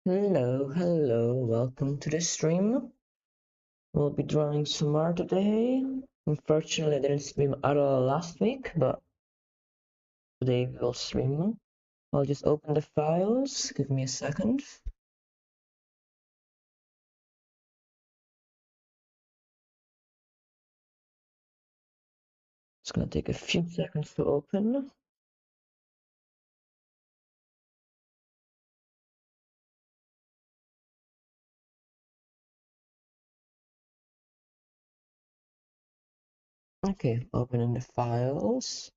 Hello, welcome to the stream. We'll be drawing some more today. Unfortunately, I didn't stream at all last week, but today we'll stream. I'll just open the files. Give me a second. It's gonna take a few seconds to open. Okay, opening the files.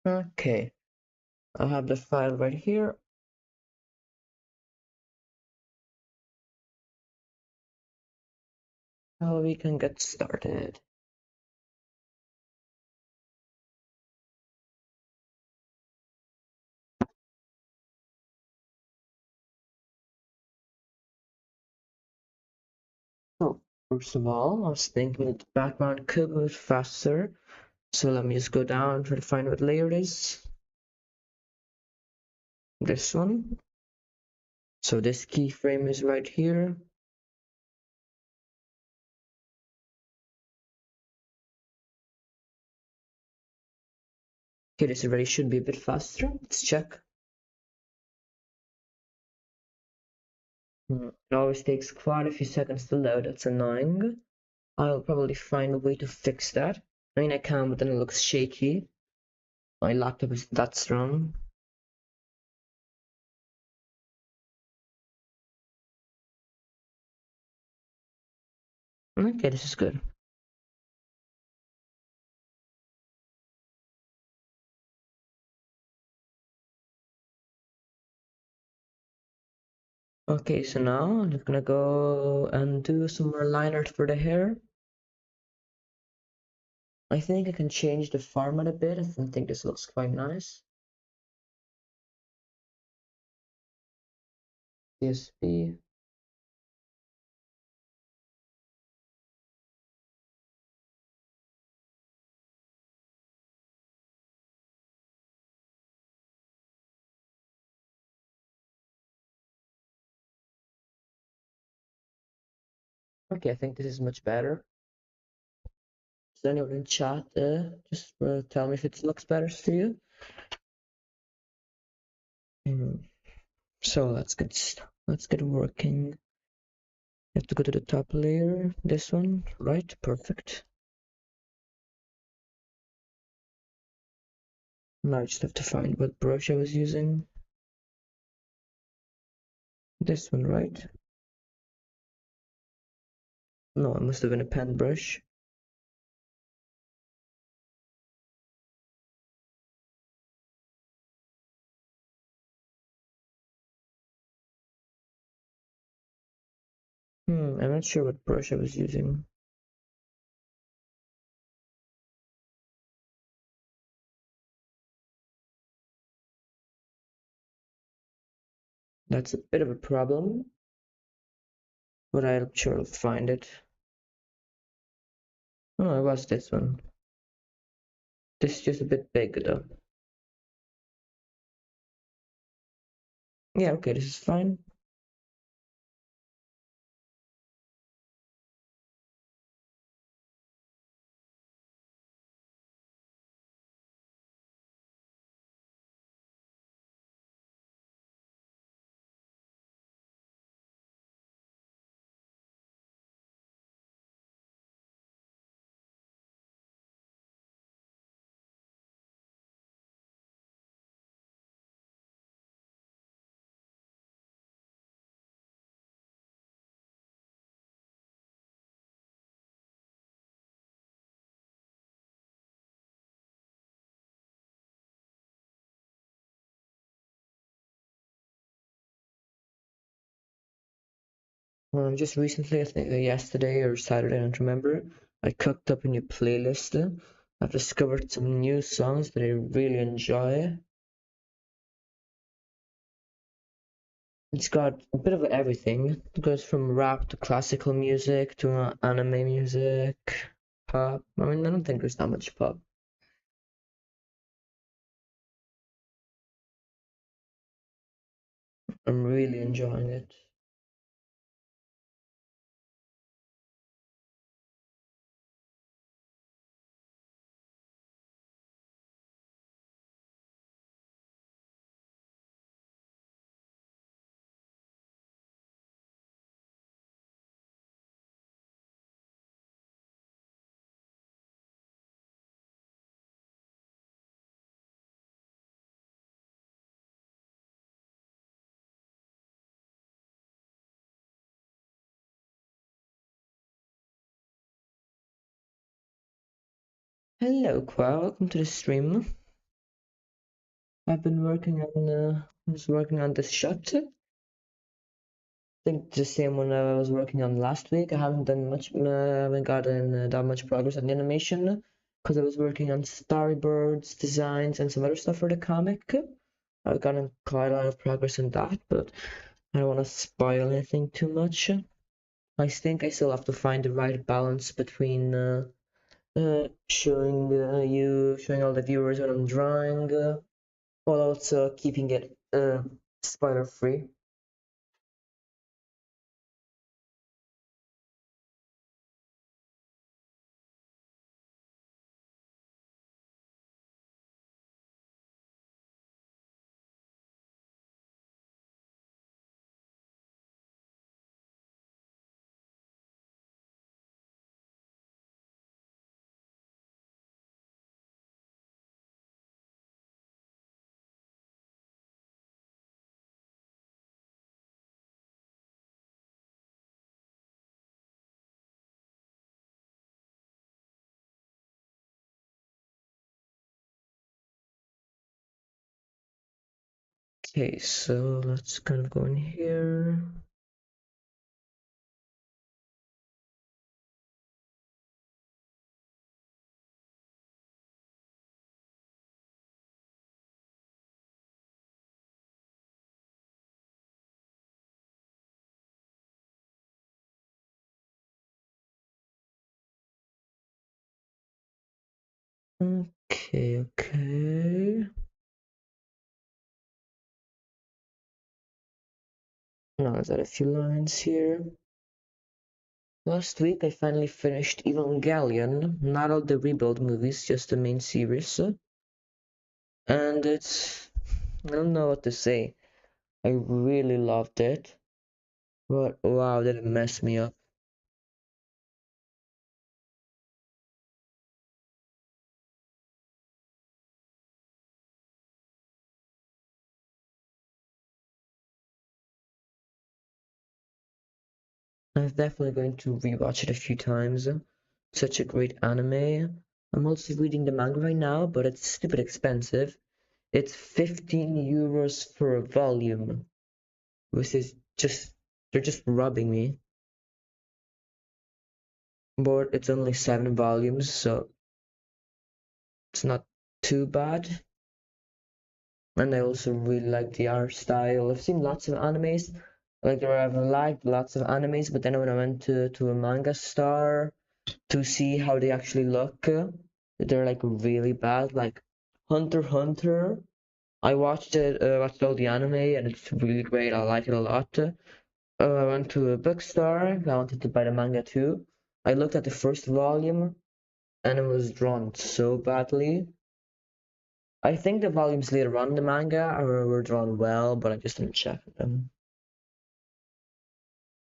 Okay, I have the file right here. Now we can get started. So, first of all, I was thinking that the background could move faster. So let me just go down and try to find what layer it is. This one. So this keyframe is right here. Okay, this already should be a bit faster. Let's check. It always takes quite a few seconds to load. That's annoying. I'll probably find a way to fix that. I mean, I can, but then it looks shaky. My laptop is that strong. Okay, this is good. Okay, so now I'm just gonna go and do some more line art for the hair. I think I can change the format a bit. I think this looks quite nice. CSV. Okay, I think this is much better. Does anyone in chat just tell me if it looks better to you? So let's get working. You have to go to the top layer. This one, right? Perfect. Now I just have to find what brush I was using. This one, right? No, it must have been a pen brush. I'm not sure what brush I was using. That's a bit of a problem, but I'm sure I'll find it. Oh, it was this one. This is just a bit big though. Yeah, okay, this is fine. Just recently, I think yesterday or Saturday, I don't remember, I cooked up a new playlist I've discovered some new songs that I really enjoy. It's got a bit of everything. It goes from rap to classical music to anime music, pop. I mean, I don't think there's that much pop. I'm really enjoying it. Hello, Qua. Welcome to the stream. I've been working on this shot. I think the same one I was working on last week. I haven't done much. I haven't gotten that much progress on the animation because I was working on storyboards, designs, and some other stuff for the comic. I've gotten quite a lot of progress on that, but I don't want to spoil anything too much. I think I still have to find the right balance between showing all the viewers what I'm drawing, while also keeping it spoiler free. Okay, so let's kind of go in here. Okay. Now let's add a few lines here. Last week I finally finished Evangelion, not all the rebuild movies, just the main series. And I don't know what to say. I really loved it, but wow, did it mess me up. I'm definitely going to rewatch it a few times. Such a great anime. I'm also reading the manga right now, but it's stupid expensive. It's 15 euros for a volume, which is just, they're just robbing me. But it's only 7 volumes, so it's not too bad. And I also really like the art style. I've seen lots of animes, like I've liked lots of animes, but then when I went to a manga store to see how they actually look, they're like really bad. Like Hunter x Hunter, I watched it, watched all the anime, and it's really great. I like it a lot. I went to a bookstore. I wanted to buy the manga too. I looked at the first volume, and it was drawn so badly. I think the volumes later on in the manga were drawn well, but I just didn't check them.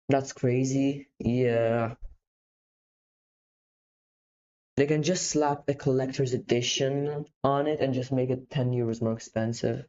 That's crazy. Yeah. They can just slap a collector's edition on it and just make it 10 euros more expensive.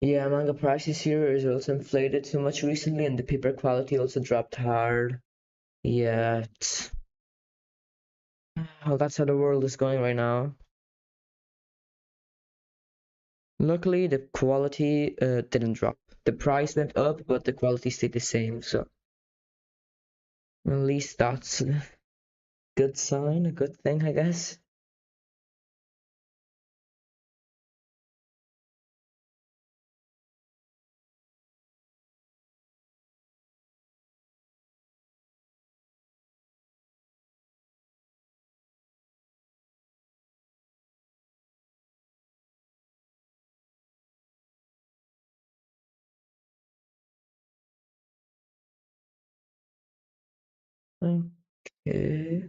Yeah, manga prices here is also inflated too much recently, and the paper quality also dropped hard. Yeah, well, that's how the world is going right now. Luckily, the quality didn't drop. The price went up, but the quality stayed the same. So at least that's a good sign, a good thing, I guess. Okay.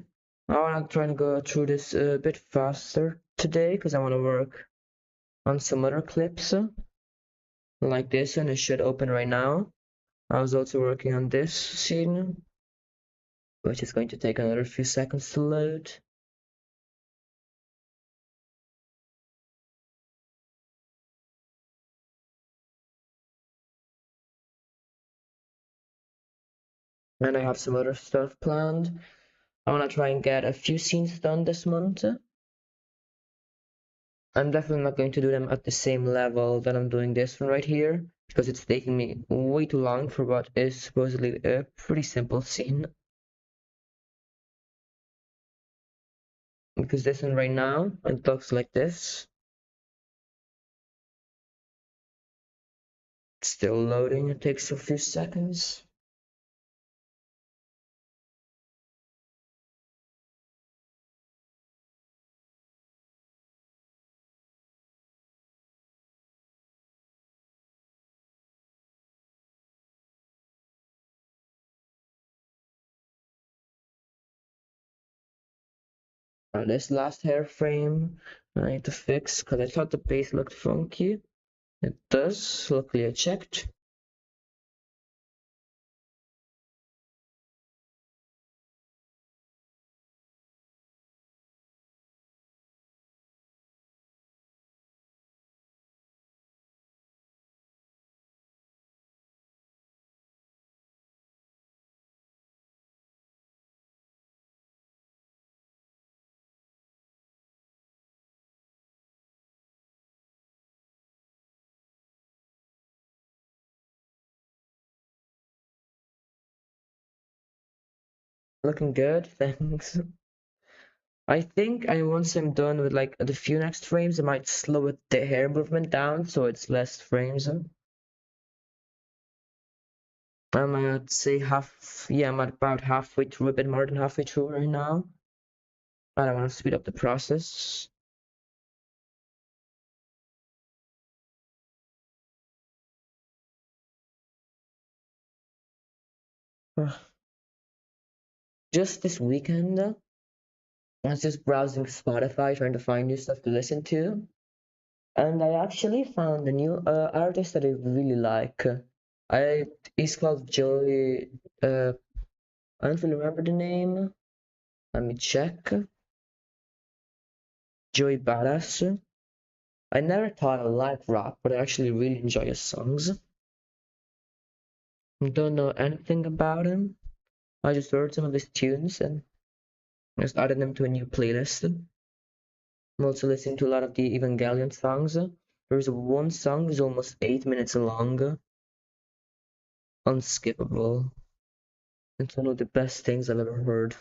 I want to try to go through this a bit faster today because I want to work on some other clips like this, and it should open right now. I was also working on this scene, which is going to take another few seconds to load. And I have some other stuff planned. I want to try and get a few scenes done this month. I'm definitely not going to do them at the same level that I'm doing this one right here, because it's taking me way too long for what is supposedly a pretty simple scene. Because this one right now, it looks like this. It's still loading, it takes a few seconds. This last hair frame I need to fix because I thought the base looked funky. It does, luckily I checked. Looking good, thanks. I think once I'm done with like the few next frames, I might slow the hair movement down so it's less frames. I'm at say yeah, I'm at about halfway through, a bit more than halfway through right now. I don't want to speed up the process. Just this weekend, I was just browsing Spotify trying to find new stuff to listen to. And I actually found a new artist that I really like. I He's called Joey. I don't really remember the name. Let me check. Joey Badass. I never thought I liked rap, but I actually really enjoy his songs. Don't know anything about him. I just heard some of his tunes and just added them to a new playlist. I'm also listening to a lot of the Evangelion songs. There's one song that's almost 8 minutes long. Unskippable. It's one of the best things I've ever heard.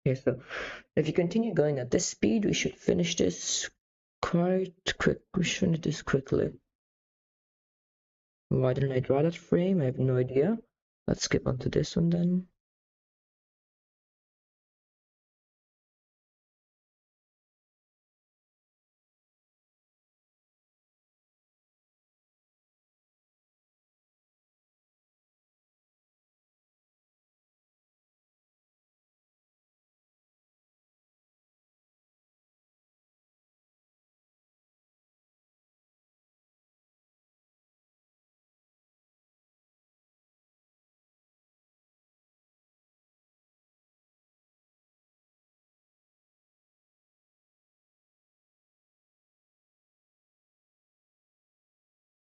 Okay, so if you continue going at this speed, we should finish this quite quick. We should finish this quickly. Why didn't I draw that frame? I have no idea. Let's skip on to this one then.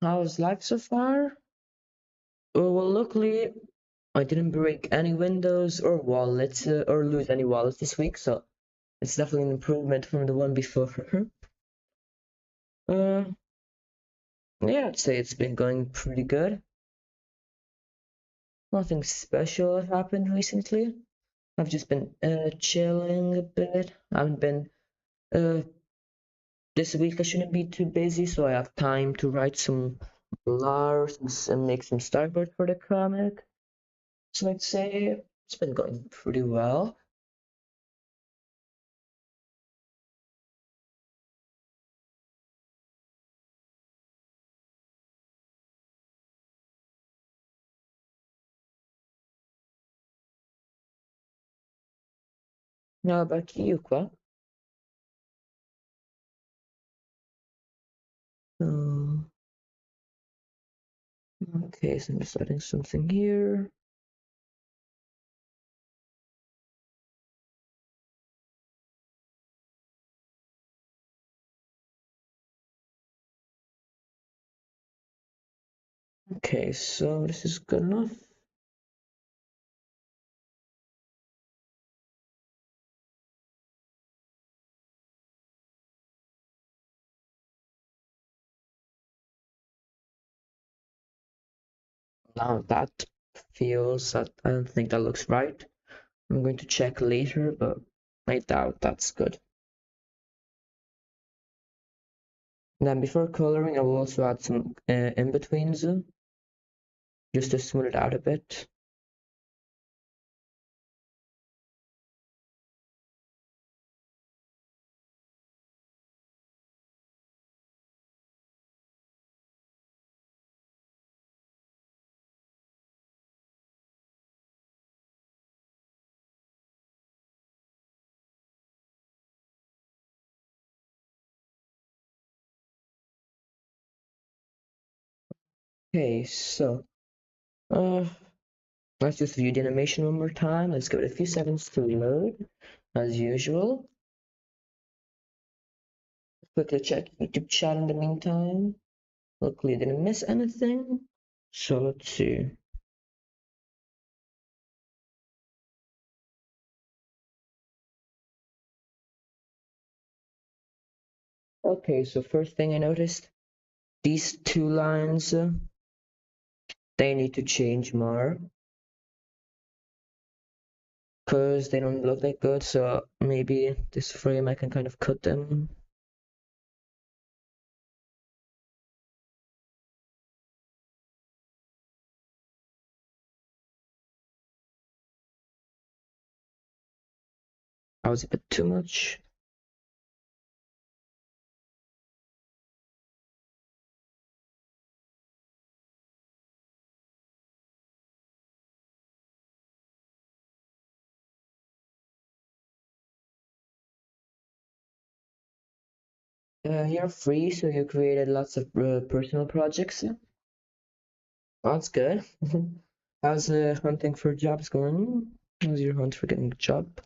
How's life so far? Oh, well, luckily I didn't break any windows or wallets or lose any wallets this week, so it's definitely an improvement from the one before. uh, yeah, I'd say it's been going pretty good. Nothing special has happened recently. I've just been chilling a bit. I haven't been uh this week. I shouldn't be too busy, so I have time to write some blurbs and make some storyboard for the comic. So I'd say it's been going pretty well. How about you, Qua? Um, okay, so I'm just adding something here. Okay, so this is good enough. Now that feels that I don't think that looks right. I'm going to check later, but I doubt that's good. Then before coloring, I will also add some in-betweens just to smooth it out a bit. Okay, so uh, let's just view the animation one more time. Let's give it a few seconds to load, as usual. Quickly check YouTube chat in the meantime. Luckily, I didn't miss anything. So let's see. Okay, so first thing I noticed, these two lines, they need to change more because they don't look that good. So maybe this frame I can kind of cut them. That was a bit too much. You're free, so you created lots of personal projects. That's good. How's hunting for jobs going? How's your hunt for getting a job?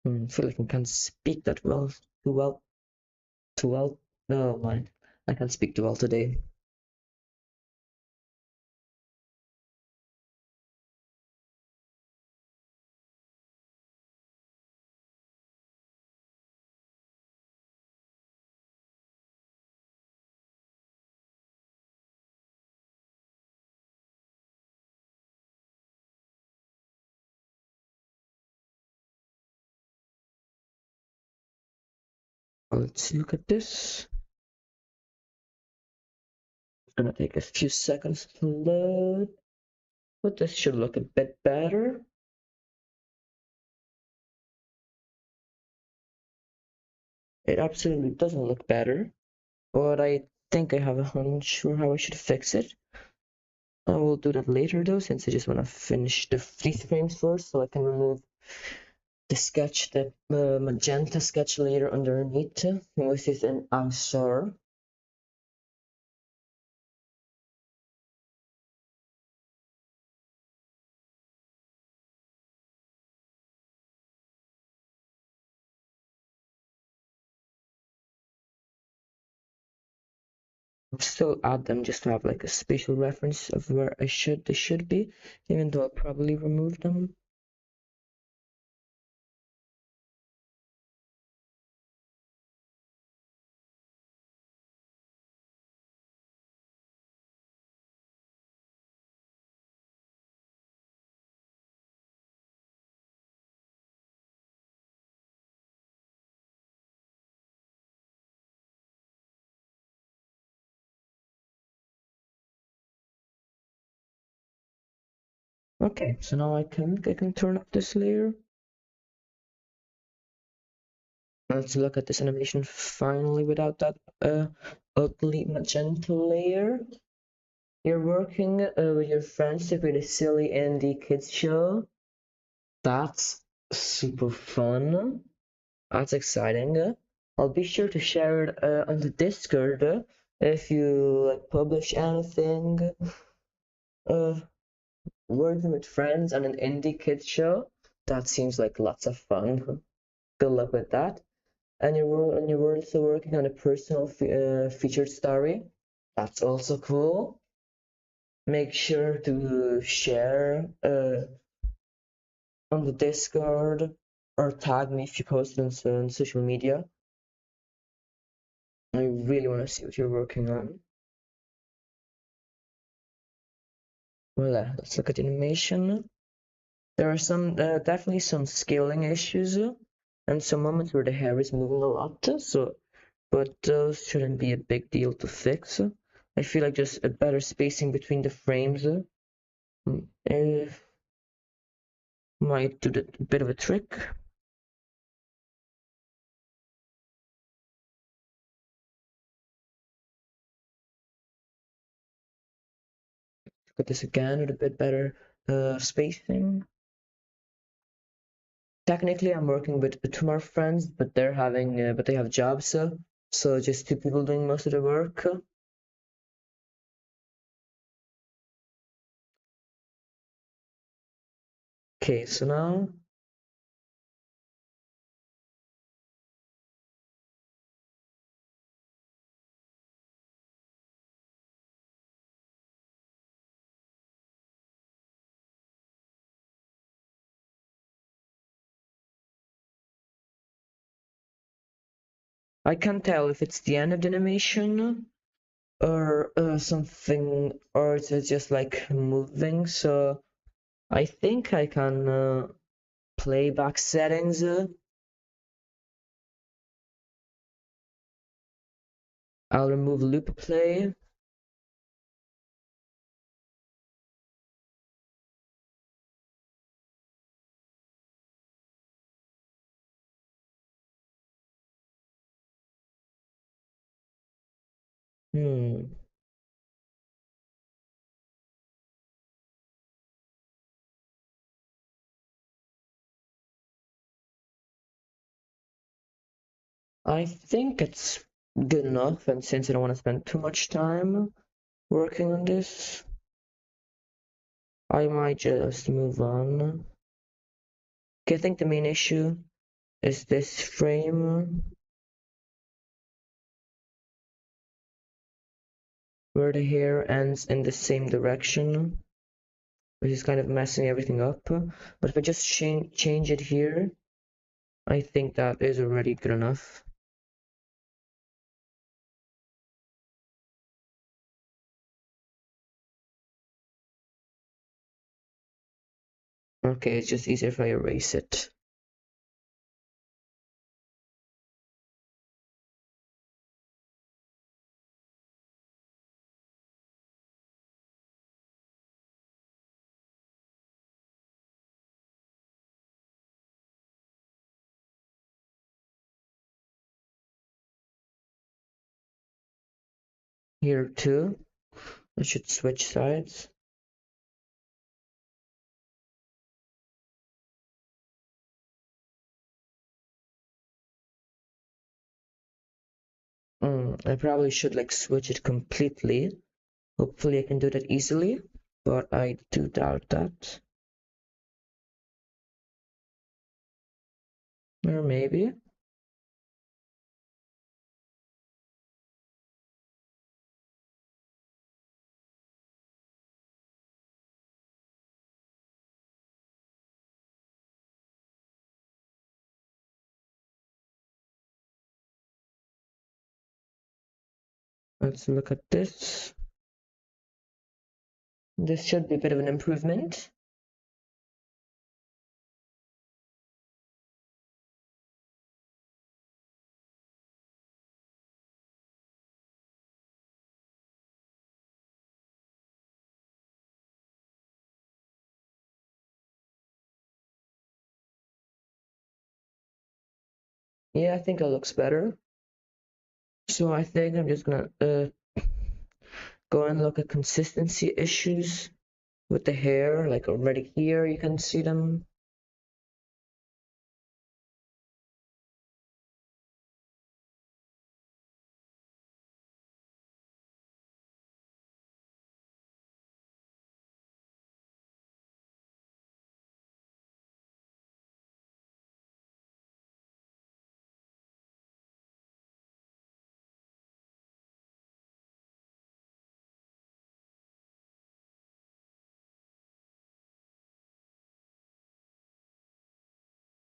I feel like I can't speak that well, too well, too well. No, mind. I can't speak too well today. Let's look at this. It's gonna take a few seconds to load. but this should look a bit better. It absolutely doesn't look better, but I think I have a hunch for how I should fix it. I will do that later though, since I just want to finish the freeze frames first so I can remove the sketch, the magenta sketch layer underneath, which is an eyesore. I'll still add them just to have like a spatial reference of where they should be, even though I'll probably remove them. Okay, so now I can turn up this layer. Let's look at this animation finally without that ugly magenta layer. You're working with your friends to create a silly indie kids show. That's super fun. That's exciting. I'll be sure to share it on the Discord if you like publish anything. Uh, Working with friends on an indie kids show. That seems like lots of fun. Good luck with that. And you're also working on a personal featured story. That's also cool. Make sure to share on the Discord or tag me if you post it on social media. I really want to see what you're working on. Well, let's look at the animation. There are some definitely some scaling issues and some moments where the hair is moving a lot. But those shouldn't be a big deal to fix. I feel like just a better spacing between the frames might do a bit of a trick. Look at this again with a bit better spacing. Technically, I'm working with two more friends, but but they have jobs, so just two people doing most of the work. Okay, so now I can't tell if it's the end of the animation or something, or it's just like moving. So I think I can playback settings. I'll remove loop play. Hmm. I think it's good enough, and since I don't want to spend too much time working on this, I might just move on. Okay, I think the main issue is this frame where the hair ends in the same direction, which is kind of messing everything up. But if I just change it here, I think that is already good enough. Okay, it's just easier if I erase it. Here too. I should switch sides. I probably should like switch it completely. Hopefully I can do that easily, but I do doubt that. Or maybe. Let's look at this. This should be a bit of an improvement. Yeah, I think it looks better. So I think I'm just gonna go and look at consistency issues with the hair. Like already here, you can see them.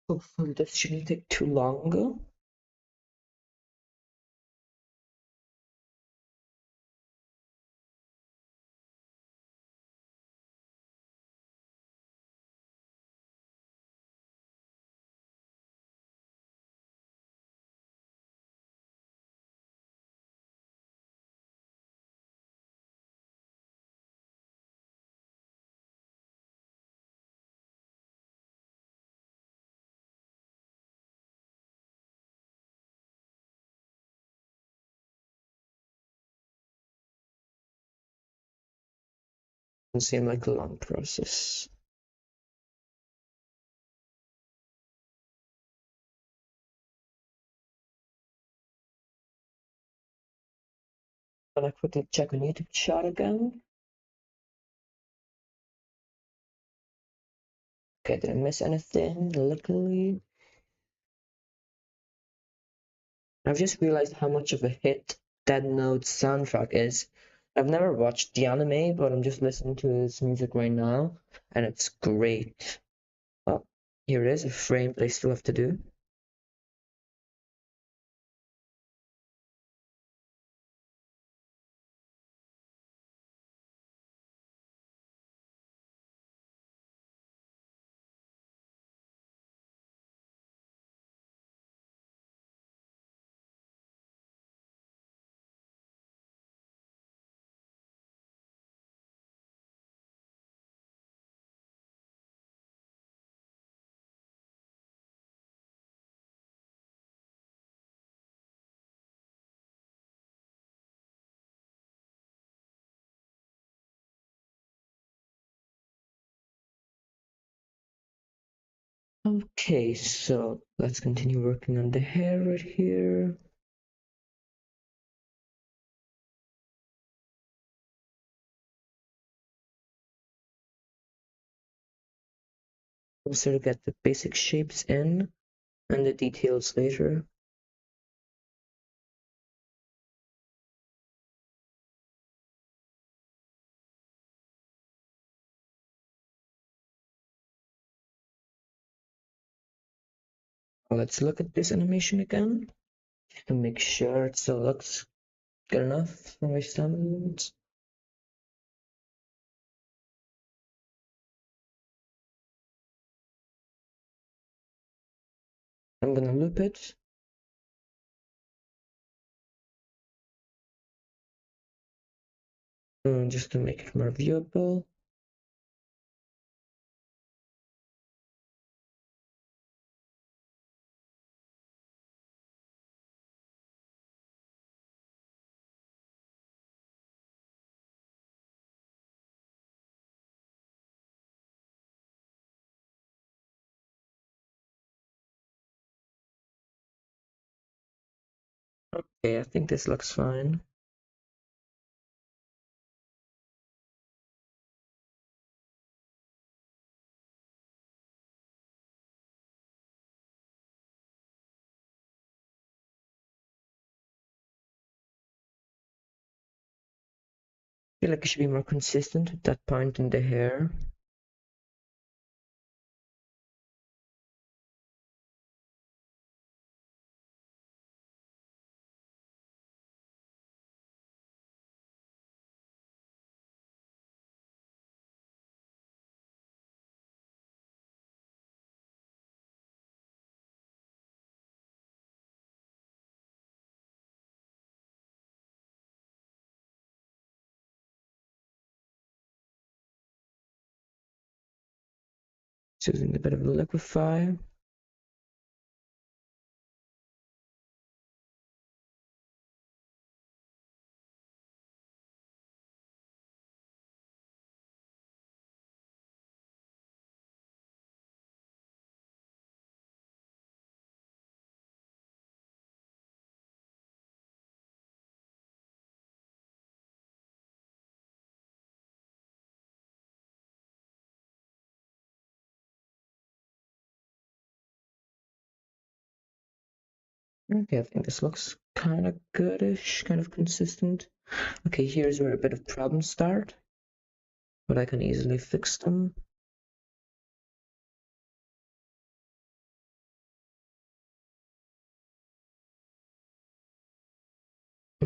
Hopefully this shouldn't take too long. It seems like a long process. Gonna quickly check on YouTube shot again. Okay, didn't miss anything, luckily. I've just realized how much of a hit Dead Note's soundtrack is. I've never watched the anime, but I'm just listening to his music right now, and it's great. Oh, here it is, a frame that I still have to do. Okay, so let's continue working on the hair right here. Also to get the basic shapes in and the details later. Let's look at this animation again to make sure it still looks good enough for my standards. I'm gonna loop it. Just to make it more viewable. Okay, I think this looks fine. I feel like I should be more consistent with that point in the hair. Just using a bit of liquify. Okay, I think this looks kind of goodish, kind of consistent. Okay, here's where a bit of problems start, but I can easily fix them.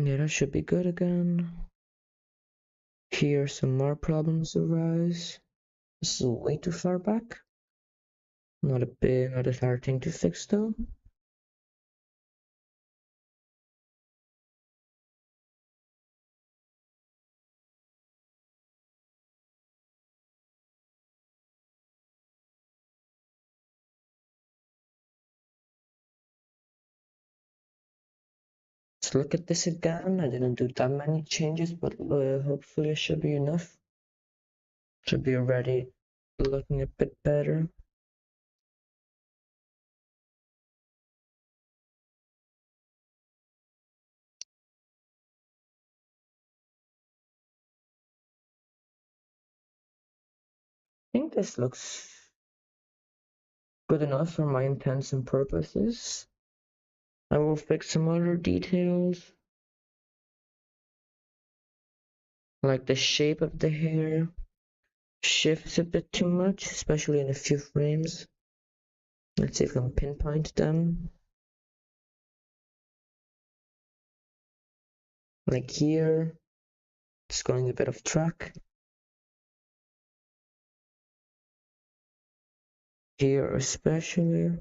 Yeah, that should be good again. Here, some more problems arise. This is way too far back. Not a hard thing to fix though. Let's look at this again. I didn't do that many changes, but hopefully it should be enough. Should be already looking a bit better. I think this looks good enough for my intents and purposes. I will fix some other details, like the shape of the hair shifts a bit too much, especially in a few frames. Let's see if we can pinpoint them. Like here, it's going a bit off track. Here especially.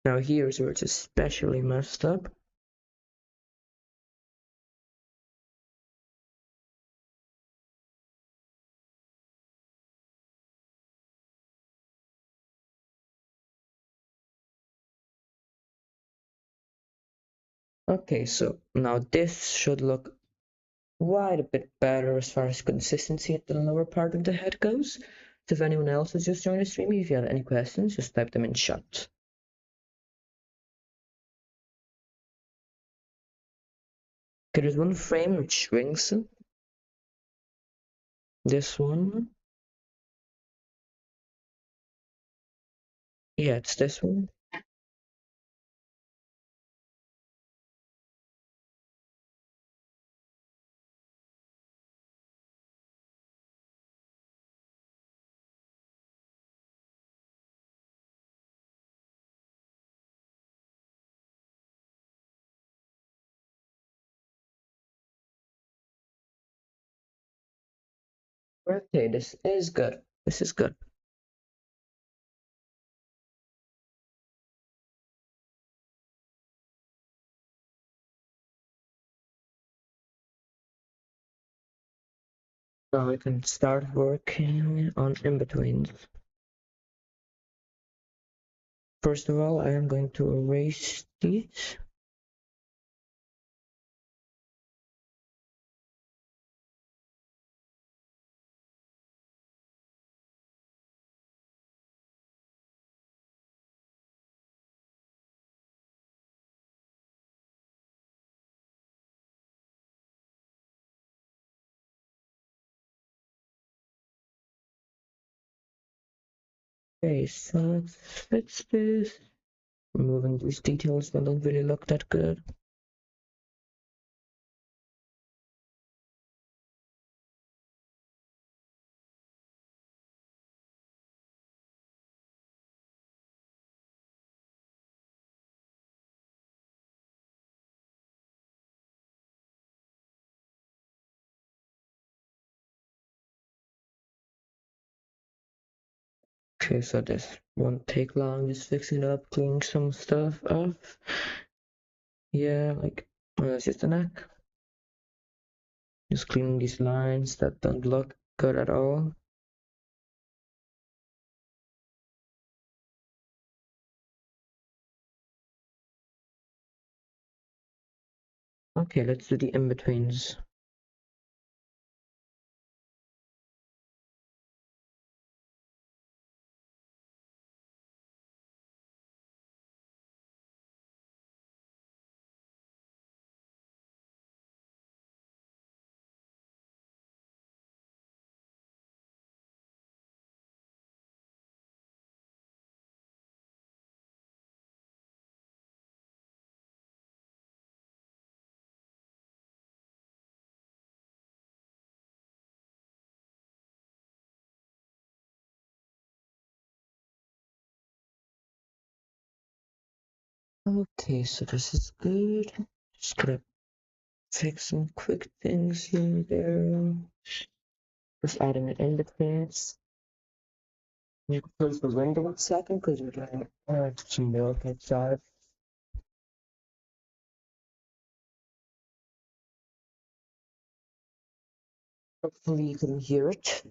Now here's where it's especially messed up. Okay, so now this should look quite a bit better as far as consistency at the lower part of the head goes. So if anyone else has just joined the stream, if you have any questions, just type them in chat. Okay, there's one frame which shrinks. This one. Yeah, it's this one. Okay, this is good. This is good. Now we can start working on in-betweens. First of all, I am going to erase these. Okay, so let's fix this. Removing these details that don't really look that good. Okay, so this won't take long, just fixing up, cleaning some stuff off. Yeah, like, it's just the neck. Just cleaning these lines that don't look good at all. Okay, let's do the in-betweens. Okay, so this is good. Just gonna fix some quick things here and there. Just adding an in-betweens. You can close the window a second because we're getting some milk outside. Hopefully you can hear it.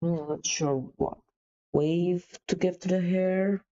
I'm not sure what wave to give to the hair.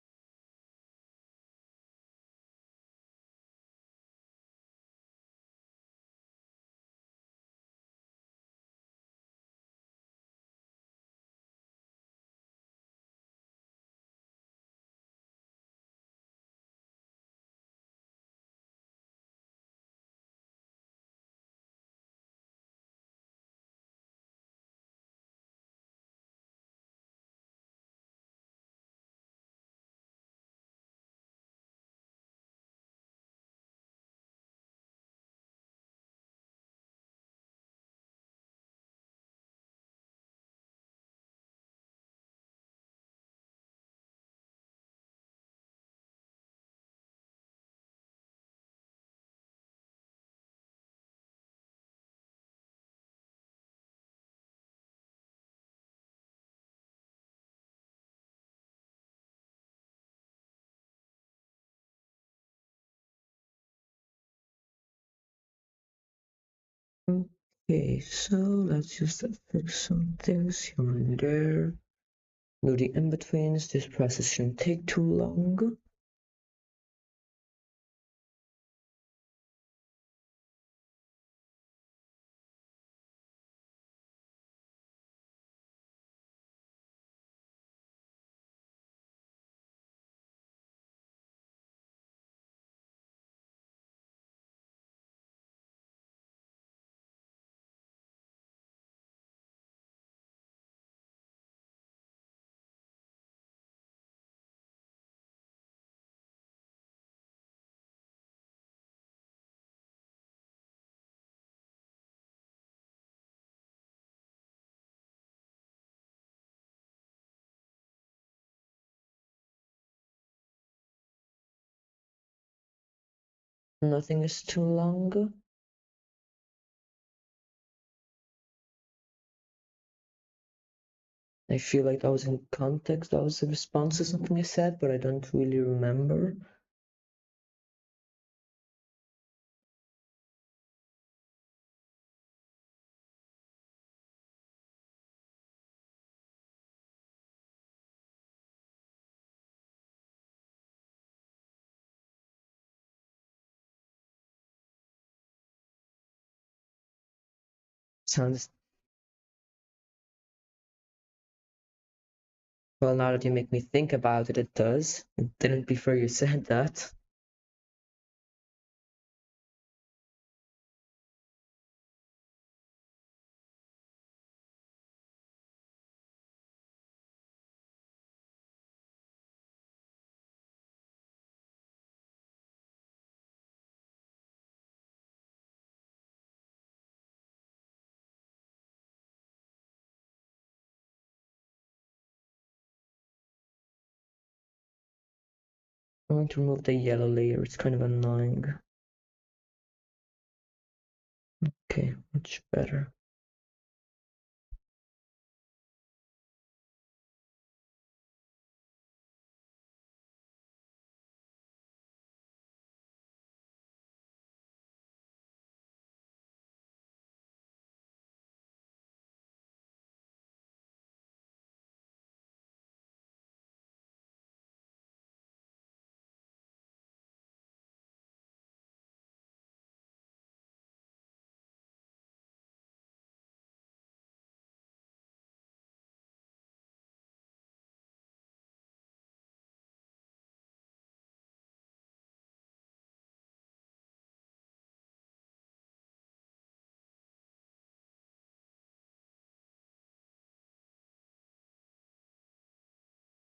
Okay, so let's just fix some things here and there. Do the in-betweens. This process shouldn't take too long. Nothing is too long. I feel like that was in context, that was a response to something I said, but I don't really remember. Sounds well, now that you make me think about it, it does. It didn't before you said that. I want to remove the yellow layer, it's kind of annoying. Okay, much better.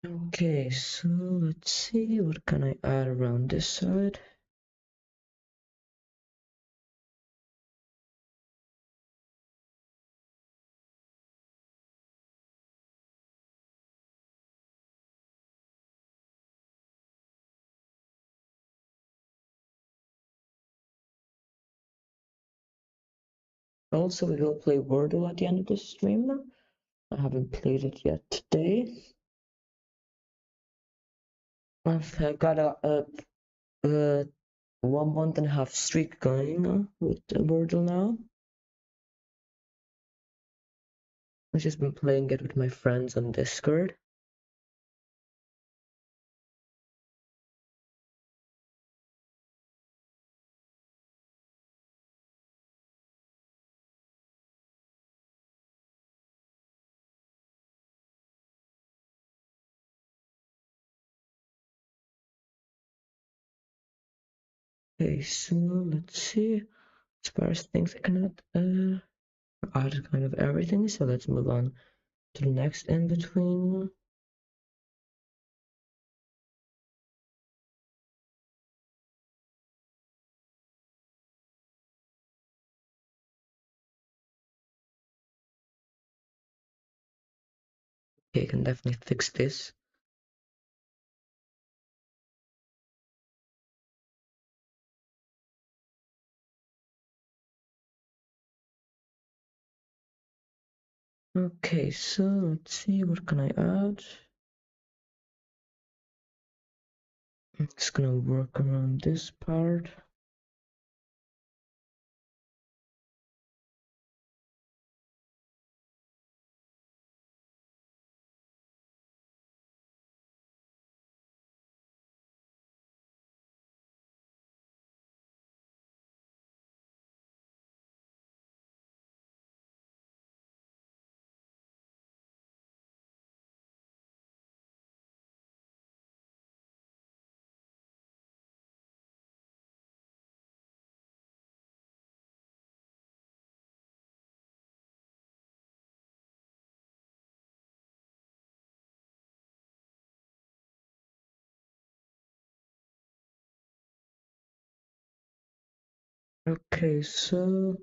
Okay, so let's see, what can I add around this side? Also, we will play Wordle at the end of the stream. I haven't played it yet today. I've got a 1.5 month streak going with Wordle now. I've just been playing it with my friends on Discord. Okay, so let's see. As far as things I cannot add kind of everything, so let's move on to the next in between. Okay, I can definitely fix this. Okay, so let's see, what can I add? I'm just gonna work around this part. Okay, so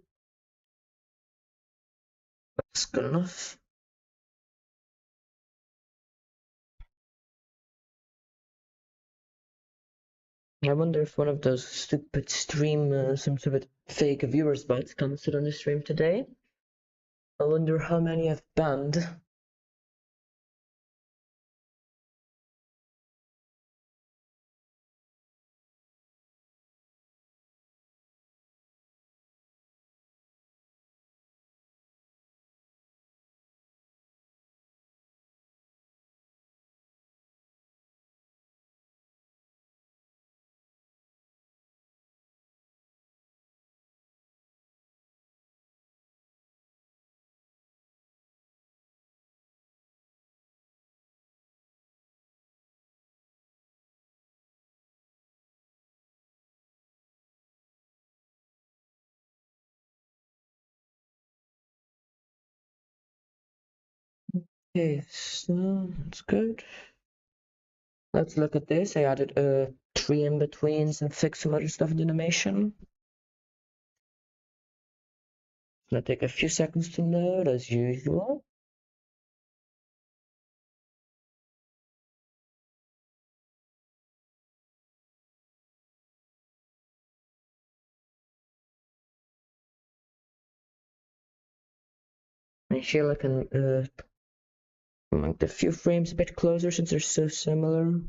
that's good enough. I wonder if one of those stupid stream, some stupid fake viewers bots commented on the stream today. I wonder how many I've banned. Okay, so that's good. Let's look at this. I added three in-betweens and fixed some other stuff in the animation. It's gonna take a few seconds to load as usual. I feel I can make the few frames a bit closer since they're so similar.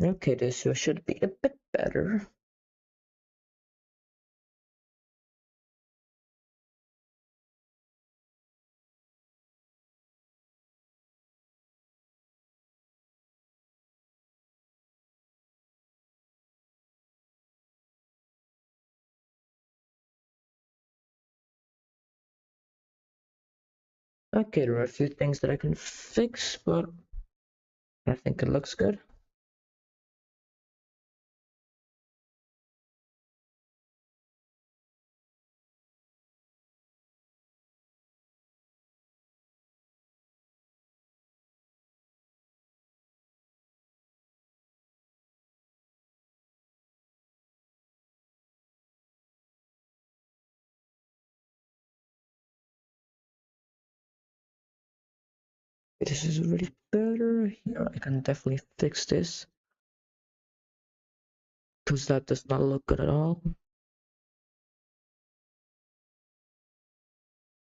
Okay, this should be a bit better. Okay, there are a few things that I can fix, but I think it looks good. This is already better. Here, I can definitely fix this because that does not look good at all.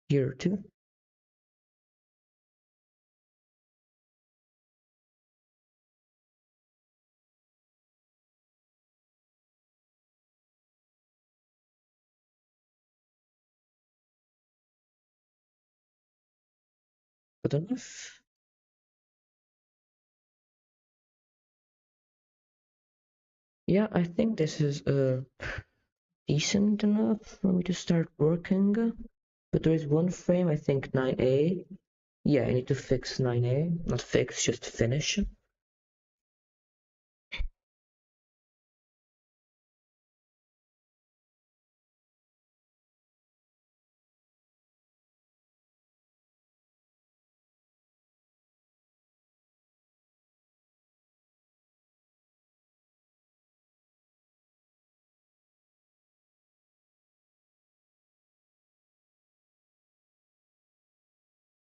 Here too. Good enough. Yeah, I think this is decent enough for me to start working. But there is one frame, I think 9A. Yeah, I need to fix 9A. Not fix, just finish.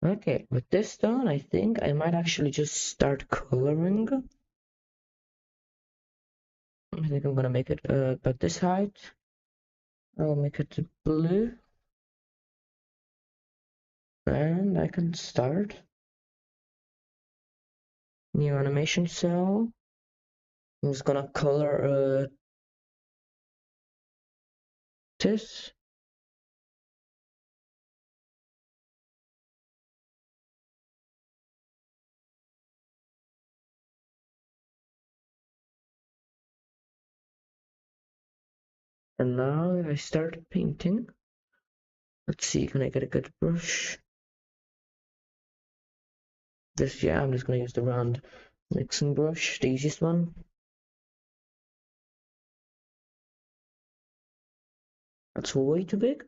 Okay, with this done, I think I might actually just start coloring. I think I'm gonna make it about this height. I'll make it blue. And I can start. New animation cell. I'm just gonna color this. And now I start painting. Let's see, can I get a good brush? Yeah, I'm just gonna use the round mixing brush, the easiest one. That's way too big.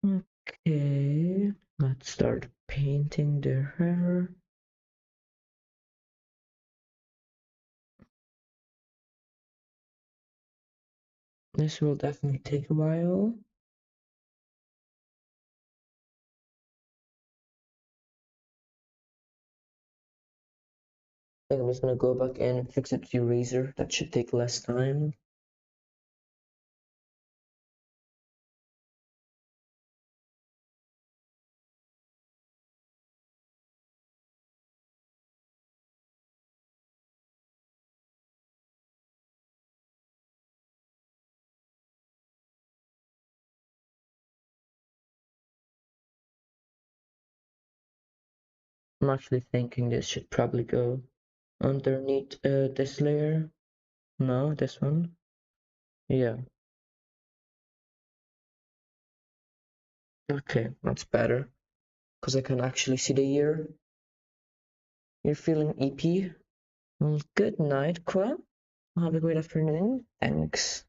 Okay, let's start painting their hair. This will definitely take a while. I think I'm just gonna go back in and fix it with the eraser. That should take less time. I'm actually thinking this should probably go underneath this layer. No, this one. Yeah. Okay, that's better. Because I can actually see the ear. You're feeling EP? Well, good night, Qua. Have a great afternoon. Thanks.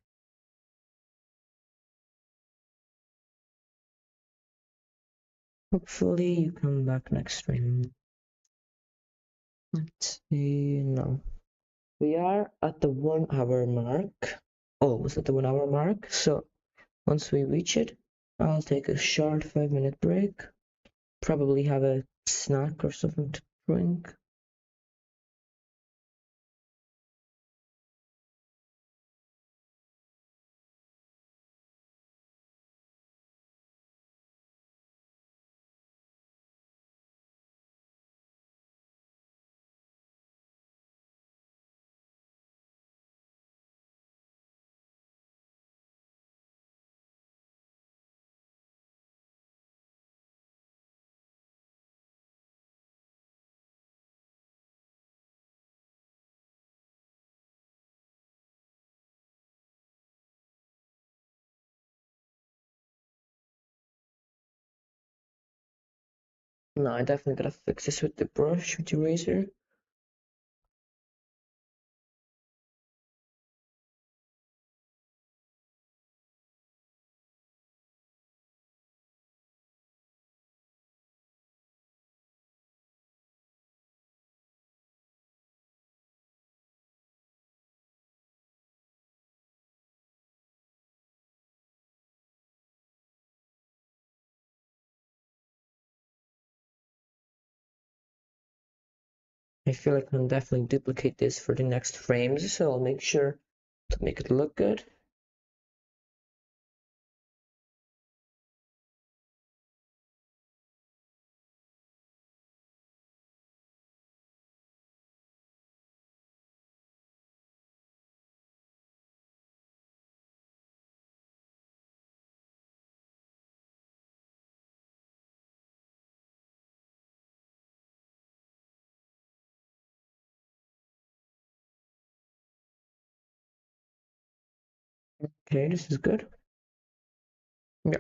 Hopefully you come back next stream. Let's see. No. We are at the 1 hour mark. Almost at the 1 hour mark. So once we reach it, I'll take a short 5 minute break. Probably have a snack or something to drink. No, I definitely gotta fix this with the brush, with the eraser. I feel like I can definitely duplicate this for the next frames, so I'll make sure to make it look good. Okay, this is good. Yeah.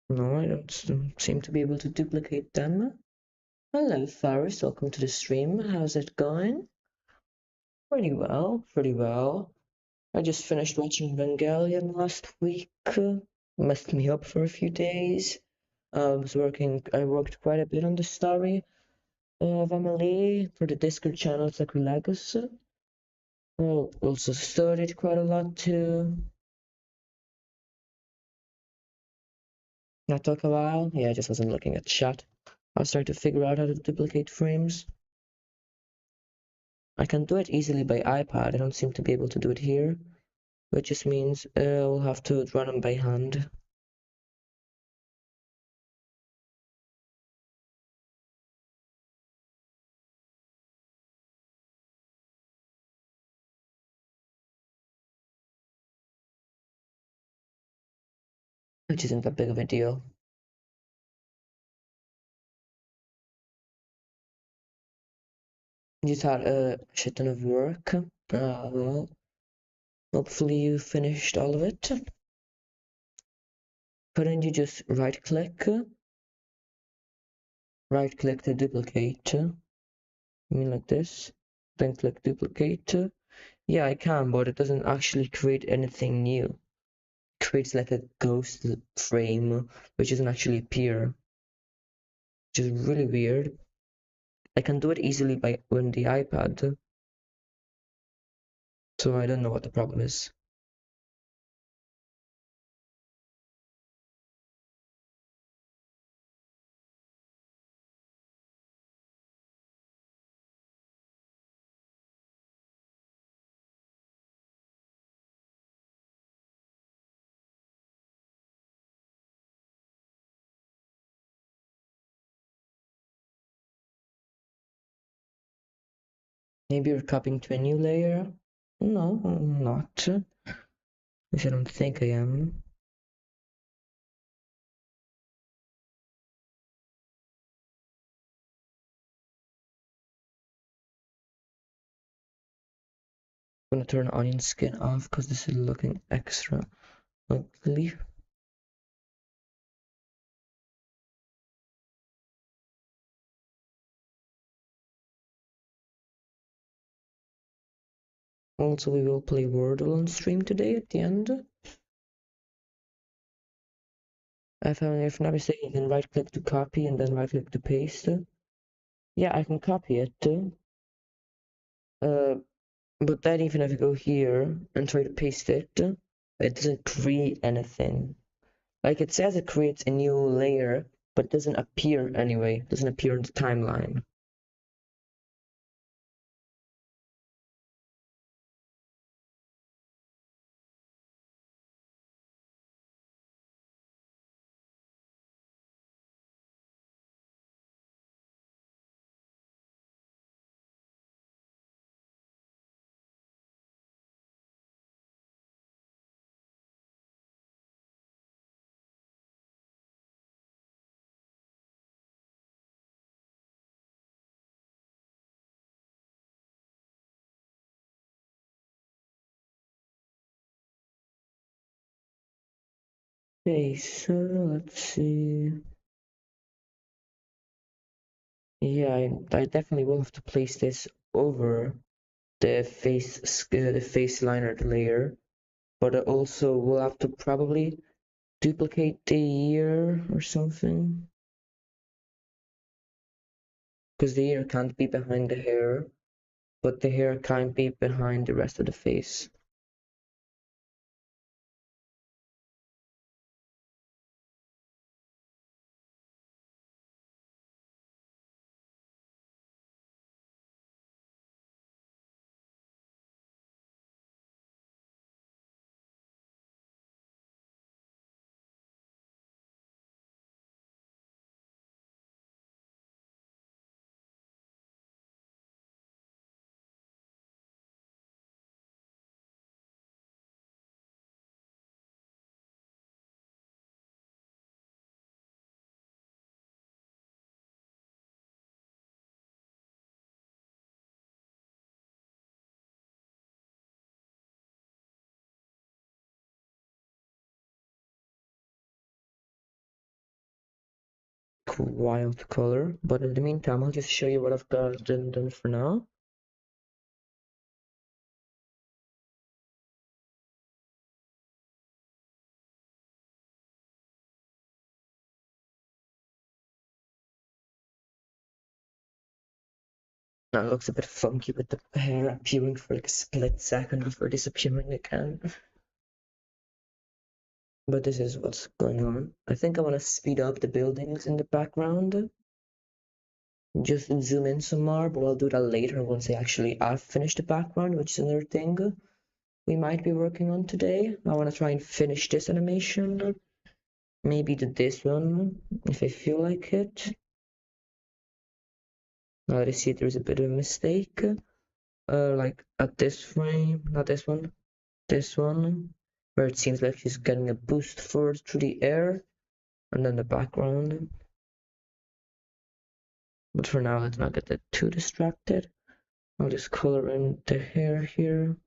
No, I don't seem to be able to duplicate them. Hello, Faris. Welcome to the stream. How's it going? Pretty well, pretty well. I just finished watching Evangelion last week. Messed me up for a few days. I worked quite a bit on the story of Amelie for the Discord channel Sacrilagos. Also studied quite a lot too. That took a while. Yeah, I just wasn't looking at chat. I was trying to figure out how to duplicate frames. I can do it easily by iPad. I don't seem to be able to do it here, which just means I'll have to run them by hand. which isn't that big of a deal. Just had a shit ton of work. Well, hopefully you finished all of it. Couldn't you just right click to duplicate? You mean like this? Then click duplicate. Yeah, I can, but it doesn't actually create anything new. It creates like a ghost frame, which doesn't actually appear, which is really weird. I can do it easily by on the iPad, so I don't know what the problem is. Maybe you're copying to a new layer? No, I'm not. At least I don't think I am. I'm gonna turn onion skin off because this is looking extra ugly. Also, we will play Wordle on stream today at the end. If I'm not mistaken, you can right click to copy and then right click to paste. Yeah, I can copy it. Uh, but then even if I go here and try to paste it, it doesn't create anything. Like it says it creates a new layer, but it doesn't appear anyway. It doesn't appear in the timeline. Okay, so let's see. Yeah, I definitely will have to place this over the face liner layer, but I also will have to probably duplicate the ear or something, because the ear can't be behind the hair, but the hair can't be behind the rest of the face. Wild color, but in the meantime, I'll just show you what I've got done for now. Now it looks a bit funky with the hair appearing for like a split second before disappearing again. But this is what's going on. I think I want to speed up the buildings in the background. Just zoom in some more, but I'll do that later once I've finished the background, which is another thing we might be working on today. I want to try and finish this animation. Maybe do this one if I feel like it. Now that I see there's a bit of a mistake. Like at this frame, not this one, this one. where it seems like she's getting a boost forward through the air, and then the background. But for now, let's not get too distracted. I'll just color in the hair here.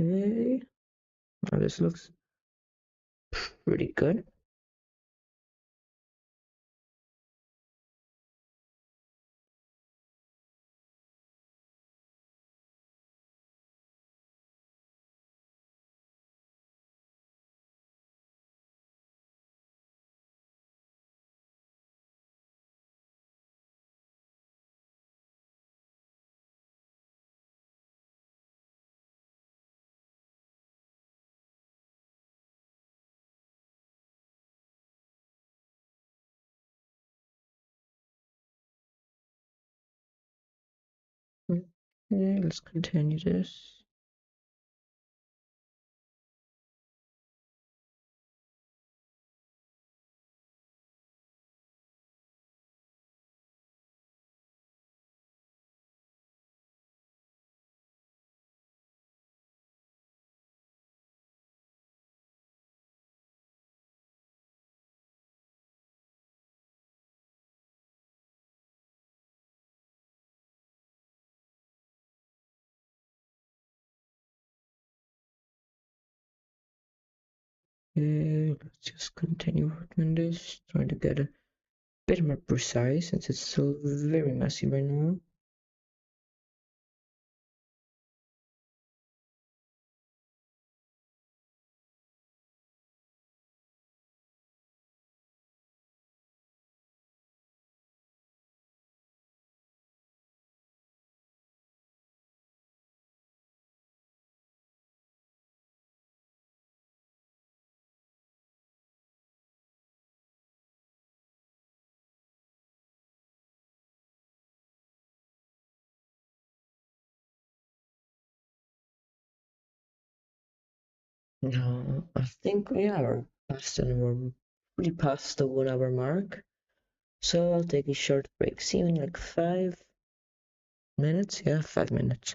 Okay, now this looks pretty good. Okay, let's continue this. Okay, let's just continue working on this, trying to get a bit more precise since it's still very messy right now. No, I think we are past and we're pretty past the 1 hour mark. So I'll take a short break. See you in like 5 minutes. Yeah, 5 minutes.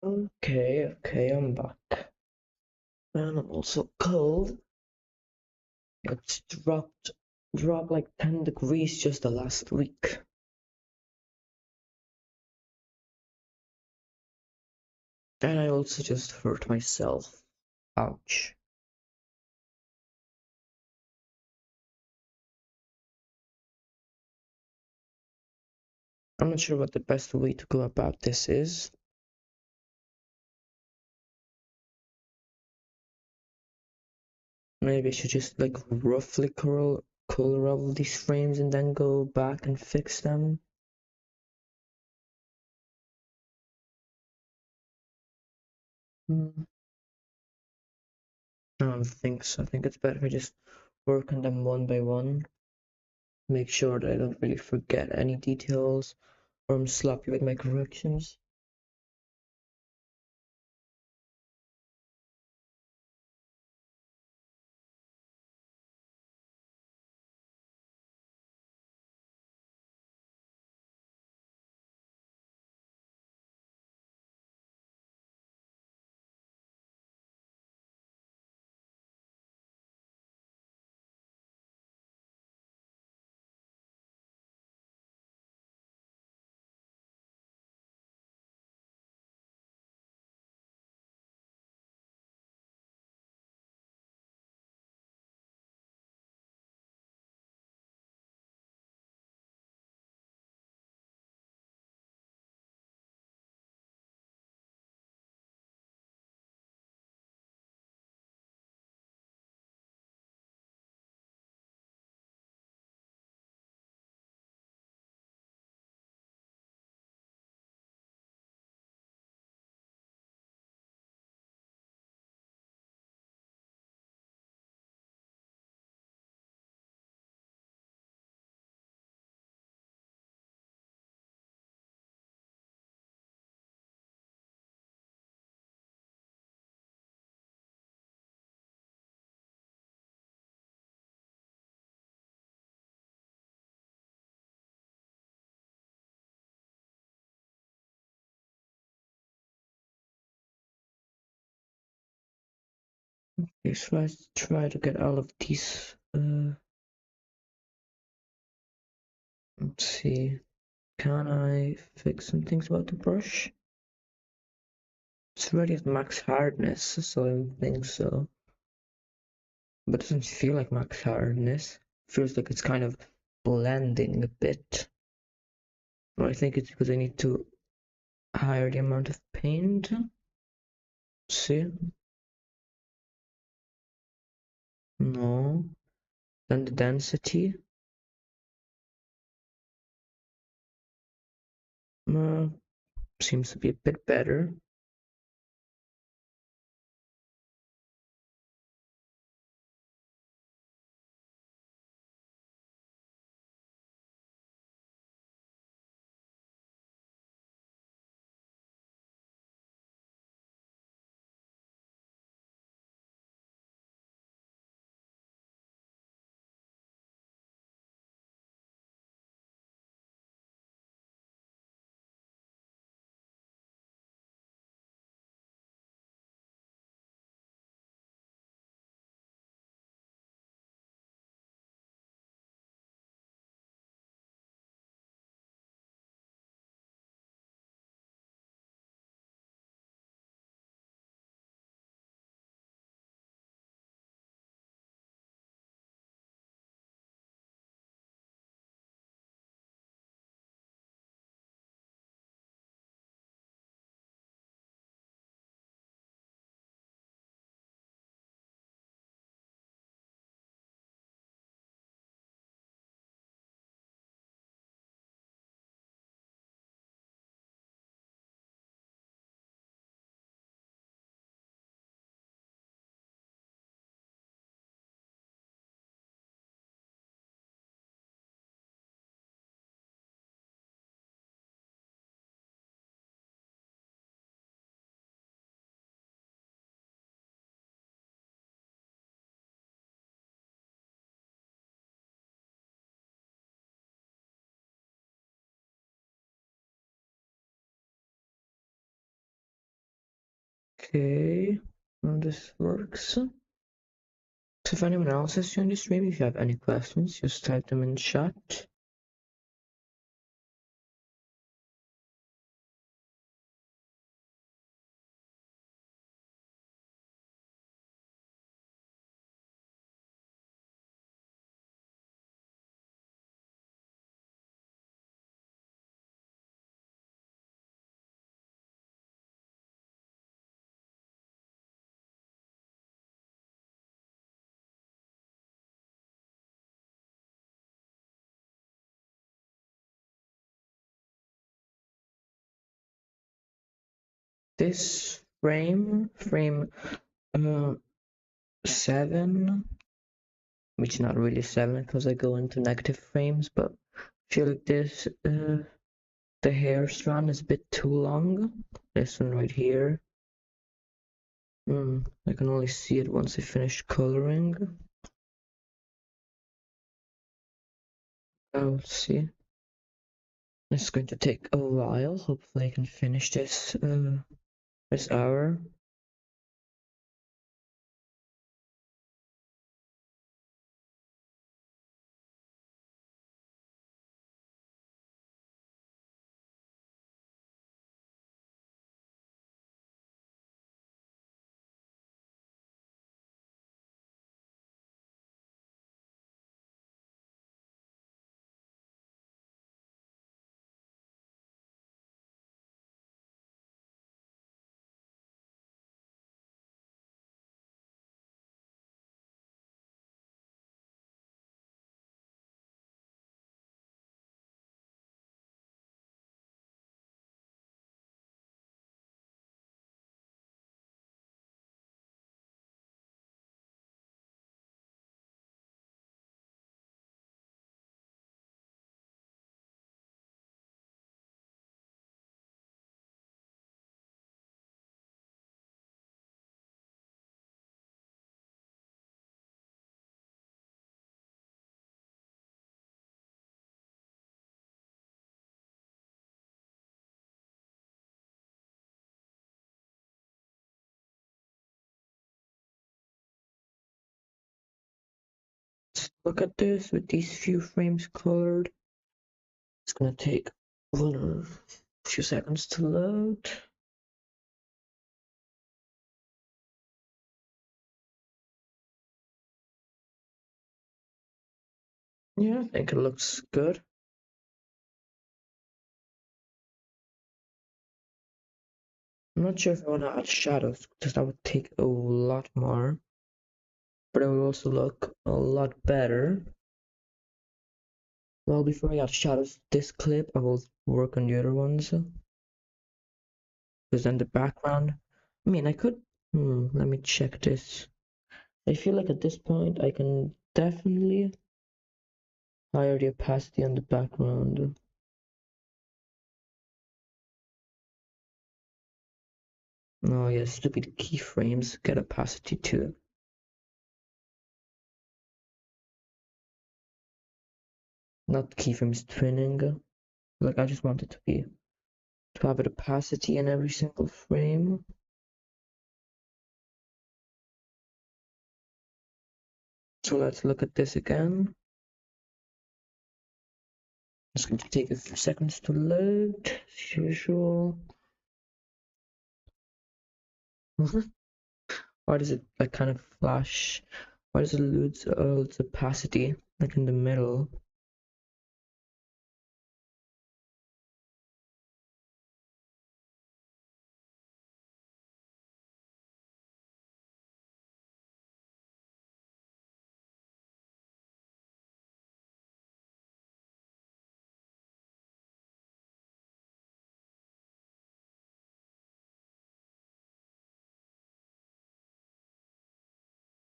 Okay, I'm back. And I'm also cold. It's dropped like 10 degrees just the last week. And I also just hurt myself. Ouch. I'm not sure what the best way to go about this is. Maybe I should just like roughly color all these frames and then go back and fix them. Hmm. I don't think so. I think it's better if I just work on them one by one. Make sure that I don't really forget any details or I'm sloppy with my corrections. Okay, so let's try to get all of these. Let's see. Can I fix some things about the brush? It's already at max hardness, so I don't think so. But it doesn't feel like max hardness. It feels like it's kind of blending a bit. Or I think it's because I need to higher the amount of paint. See? No. Then the density. Uh, Seems to be a bit better. Okay, well, this works. So if anyone else has joined the stream, if you have any questions, just type them in chat. This frame 7, which is not really 7 because I go into negative frames, but I feel like this the hair strand is a bit too long. This one right here. I can only see it once I finish coloring. I'll see. It's going to take a while. Hopefully I can finish this this hour. Look at this with these few frames colored. It's gonna take a few seconds to load. Yeah, I think it looks good. I'm not sure if I want to add shadows because that would take a lot more, but it will also look a lot better. Well, before I add shadows to this clip, I will work on the other ones. Because then the background, I mean, I could, let me check this. I feel like at this point I can definitely higher the opacity on the background. Oh yeah, stupid keyframes get opacity too. Not keyframes twinning. Like I just want it to have an opacity in every single frame. So let's look at this again. It's going to take a few seconds to load, as usual. Why does it like kind of flash? Why does it lose its opacity like in the middle?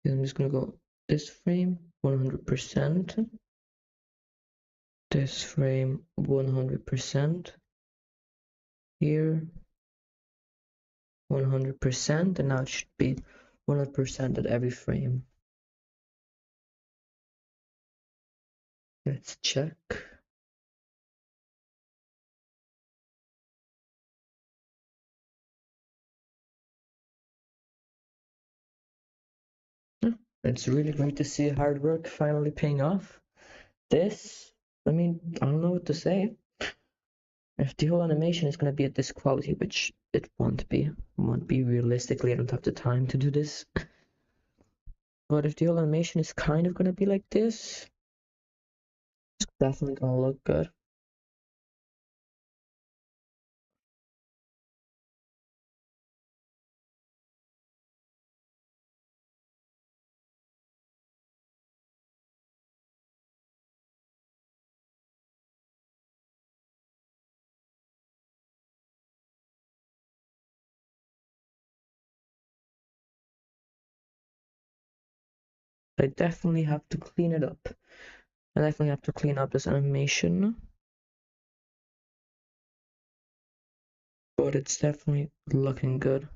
I'm just gonna go this frame 100%, this frame 100%, here 100%, and now it should be 100% at every frame. Let's check. It's really great to see hard work finally paying off. This, I mean, I don't know what to say. If the whole animation is gonna be at this quality, which it won't be realistically, I don't have the time to do this. But if the whole animation is kind of gonna be like this, it's definitely gonna look good. I definitely have to clean it up. I definitely have to clean up this animation. But it's definitely looking good.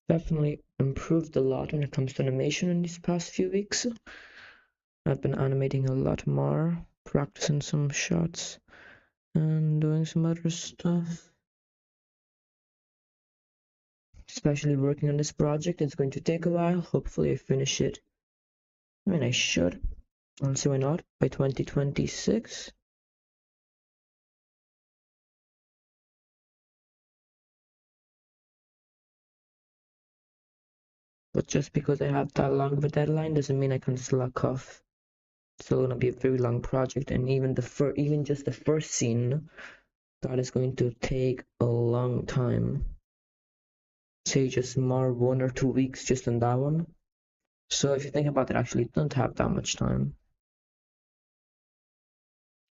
Definitely improved a lot when it comes to animation in these past few weeks. I've been animating a lot more, practicing some shots, and doing some other stuff. Especially working on this project, it's going to take a while. Hopefully, I finish it. I mean, I should. I'll see why not by 2026. But just because I have that long of a deadline doesn't mean I can slack off. It's still gonna be a very long project, and even just the first scene, that is going to take a long time. Say just more 1 or 2 weeks just on that one. So if you think about it, actually don't have that much time.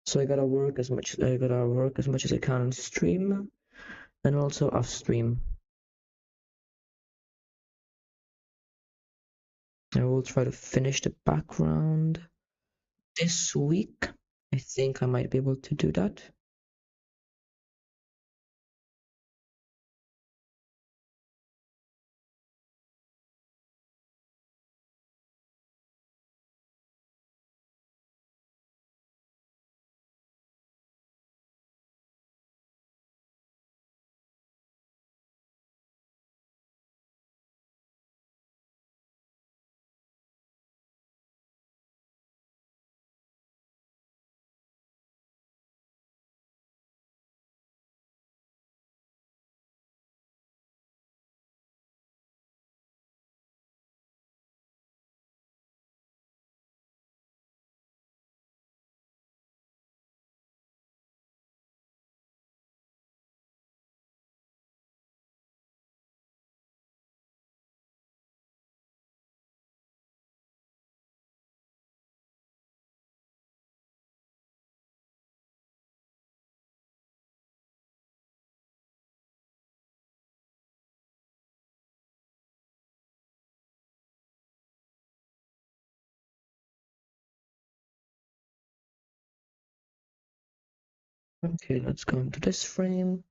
So I gotta work as much as I can on stream and also off stream. I will try to finish the background this week. I think I might be able to do that. Okay, let's go into this frame.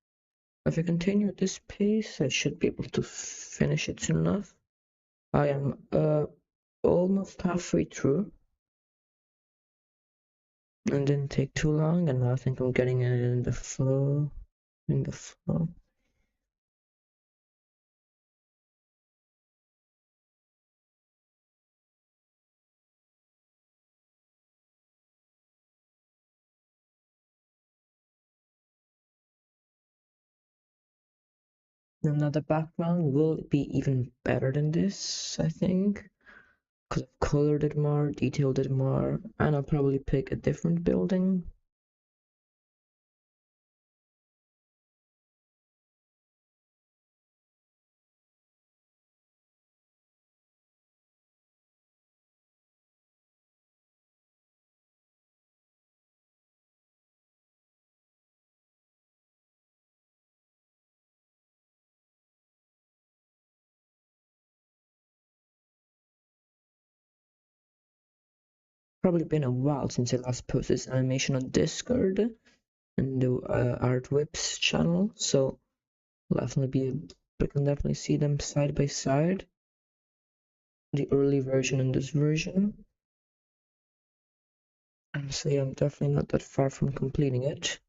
If I continue at this pace, I should be able to finish it soon enough. I am almost halfway through and didn't take too long, and now I think I'm getting it in the flow. In the flow. Now the background will be even better than this, I think, because I've colored it more, detailed it more, and I'll probably pick a different building. Probably been a while since I last posted this animation on Discord and the Art Whips channel, so we can definitely see them side by side. The early version and this version. Honestly, I'm definitely not that far from completing it.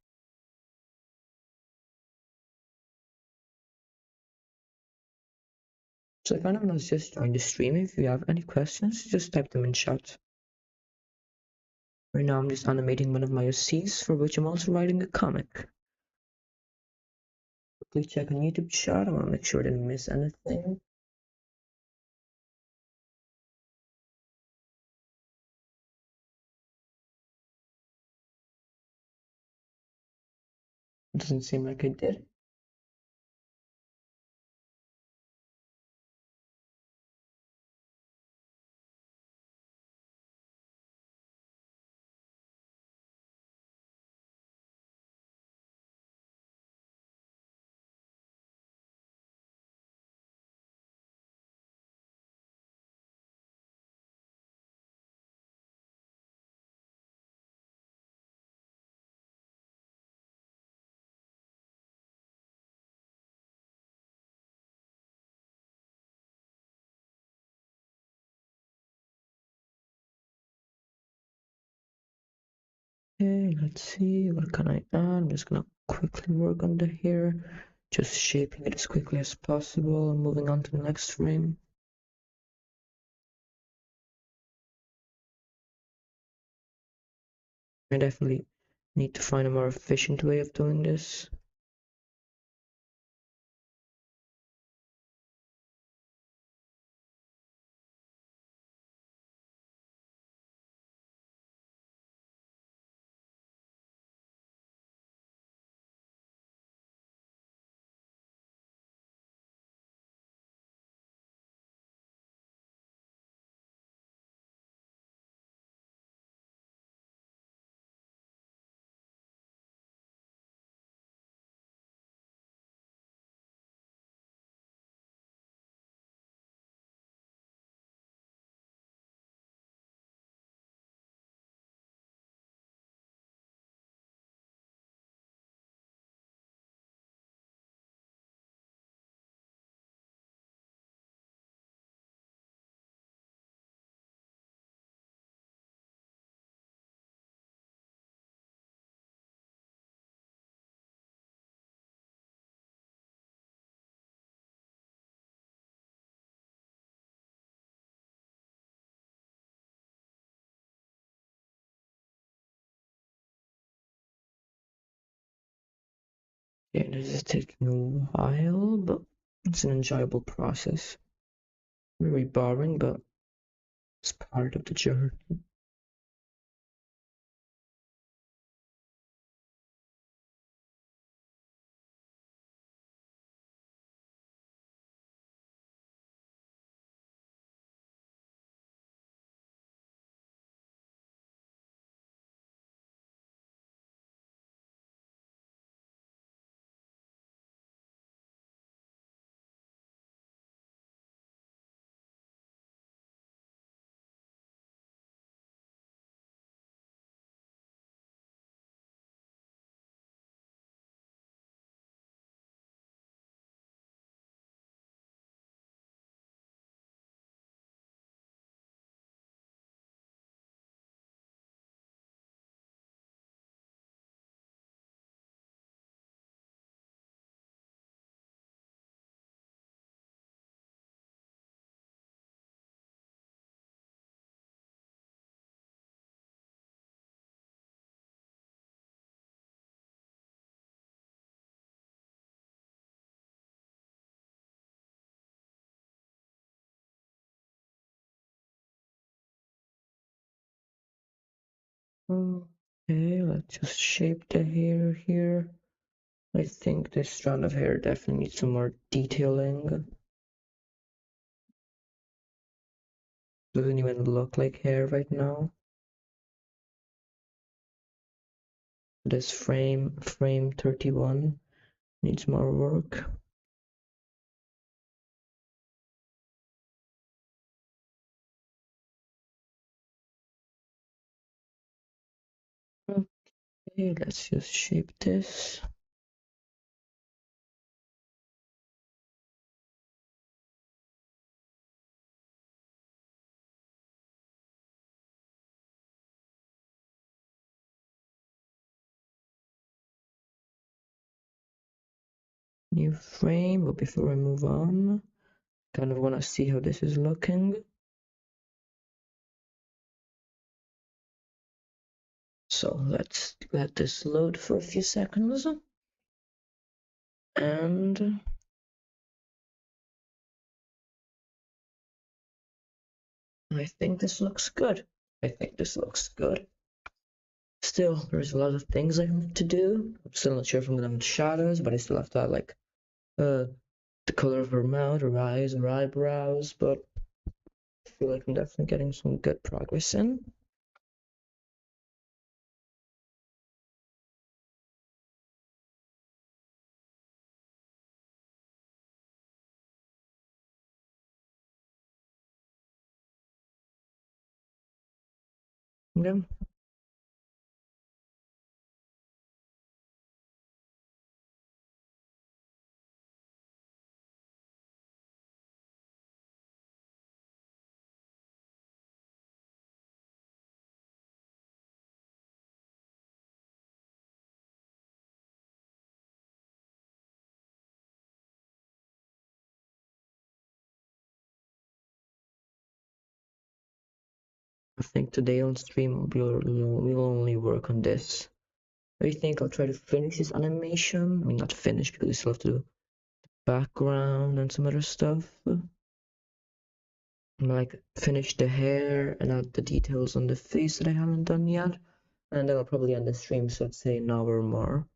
So if anyone else just joined the stream, if you have any questions, just type them in chat. Right now I'm just animating one of my OCs, for which I'm also writing a comic. Quickly check on YouTube chat, I want to make sure I didn't miss anything. Doesn't seem like I did. Okay, let's see, what can I add? I'm just gonna quickly work on the hair, just shaping it as quickly as possible and moving on to the next frame. I definitely need to find a more efficient way of doing this. Yeah, this is taking a while, but it's an enjoyable process. Very boring, but it's part of the journey. Okay, let's just shape the hair here. I think this strand of hair definitely needs some more detailing. Doesn't even look like hair right now. This frame 31, needs more work. Okay, let's just shape this. New frame, but before I move on, kind of want to see how this is looking. So let's let this load for a few seconds. And I think this looks good. I think this looks good. Still, there's a lot of things I have to do. I'm still not sure if I'm gonna have shadows, but I still have to add like the color of her mouth, her eyes, her eyebrows, but I feel like I'm definitely getting some good progress in. Yeah. I think today on stream we'll only work on this. I think I'll try to finish this animation. I mean, not finish because I still have to do background and some other stuff. Like finish the hair and add the details on the face that I haven't done yet. And then I'll probably end the stream, so let's say an hour or more.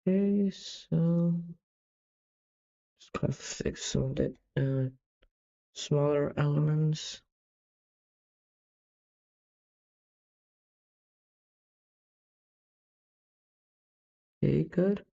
Okay, so just gotta fix some of the smaller elements. Okay, good.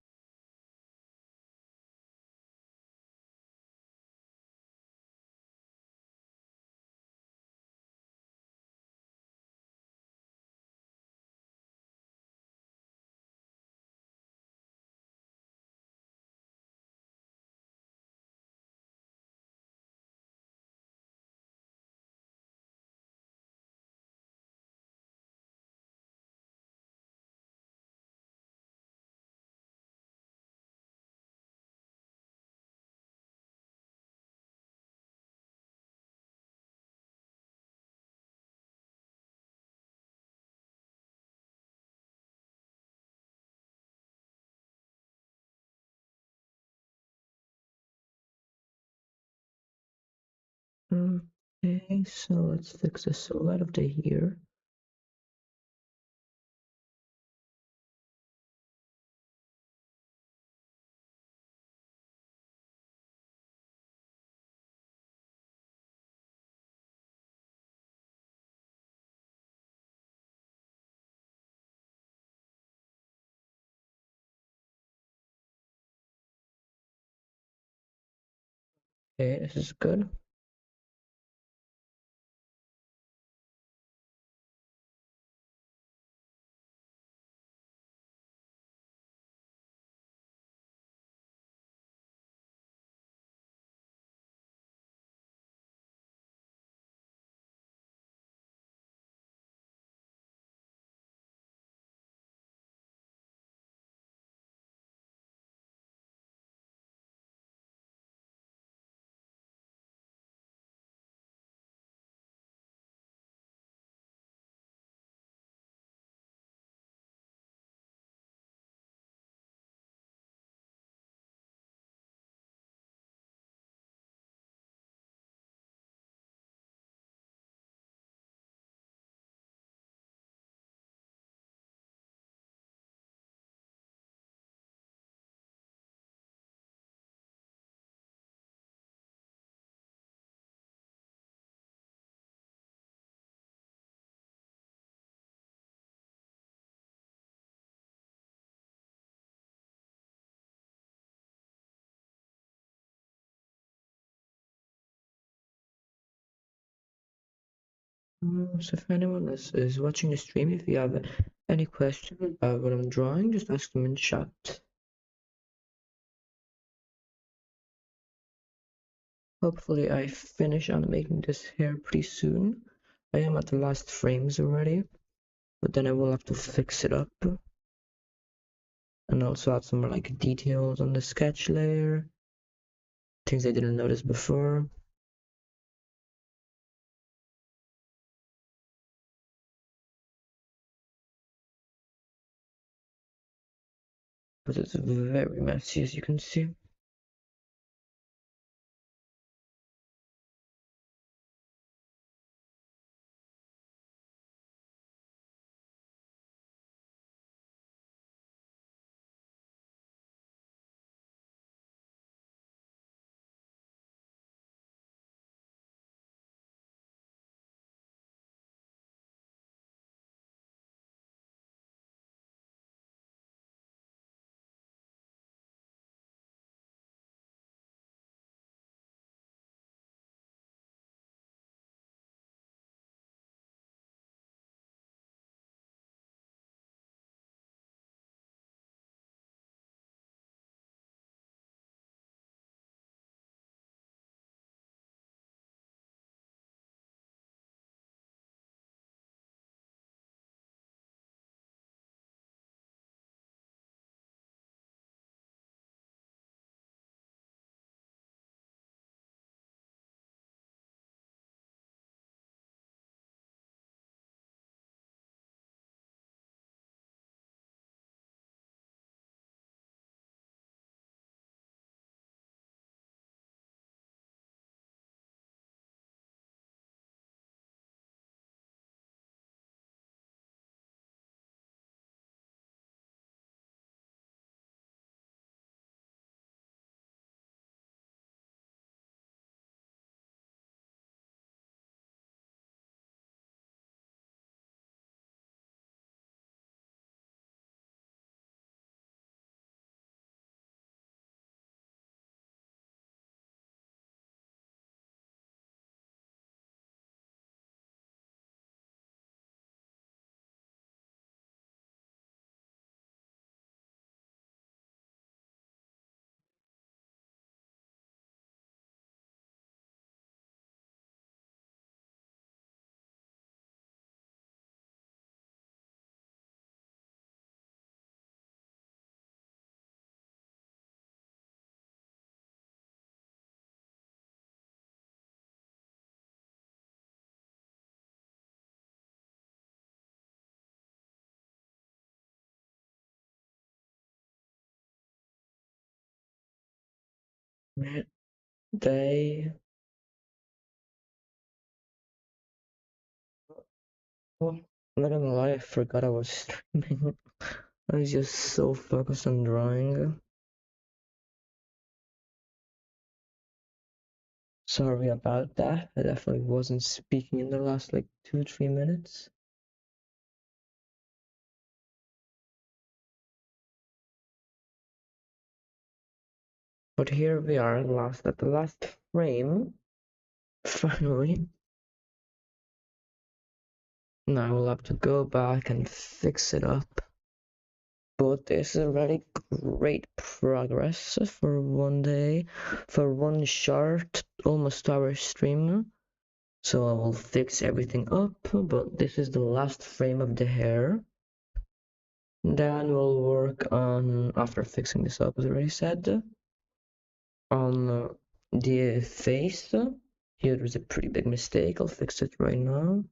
Okay, so let's fix the silhouette of the hair. Okay, this is good. So if anyone is watching the stream, if you have any question about what I'm drawing, just ask them in chat. Hopefully I finish animating this hair pretty soon. I am at the last frames already, but then I will have to fix it up and also add some more like details on the sketch layer, things I didn't notice before. But it's very messy, as you can see. They, well, I'm not gonna lie, I forgot I was streaming. I was just so focused on drawing. Sorry about that. I definitely wasn't speaking in the last like 2-3 minutes. But here we are at the last frame. Finally. Now we'll have to go back and fix it up. But this is already great progress for one day, for one short, almost hour stream. So I will fix everything up, but this is the last frame of the hair. Then we'll work on, after fixing this up, as I already said, on the face. Here there's a pretty big mistake. I'll fix it right now.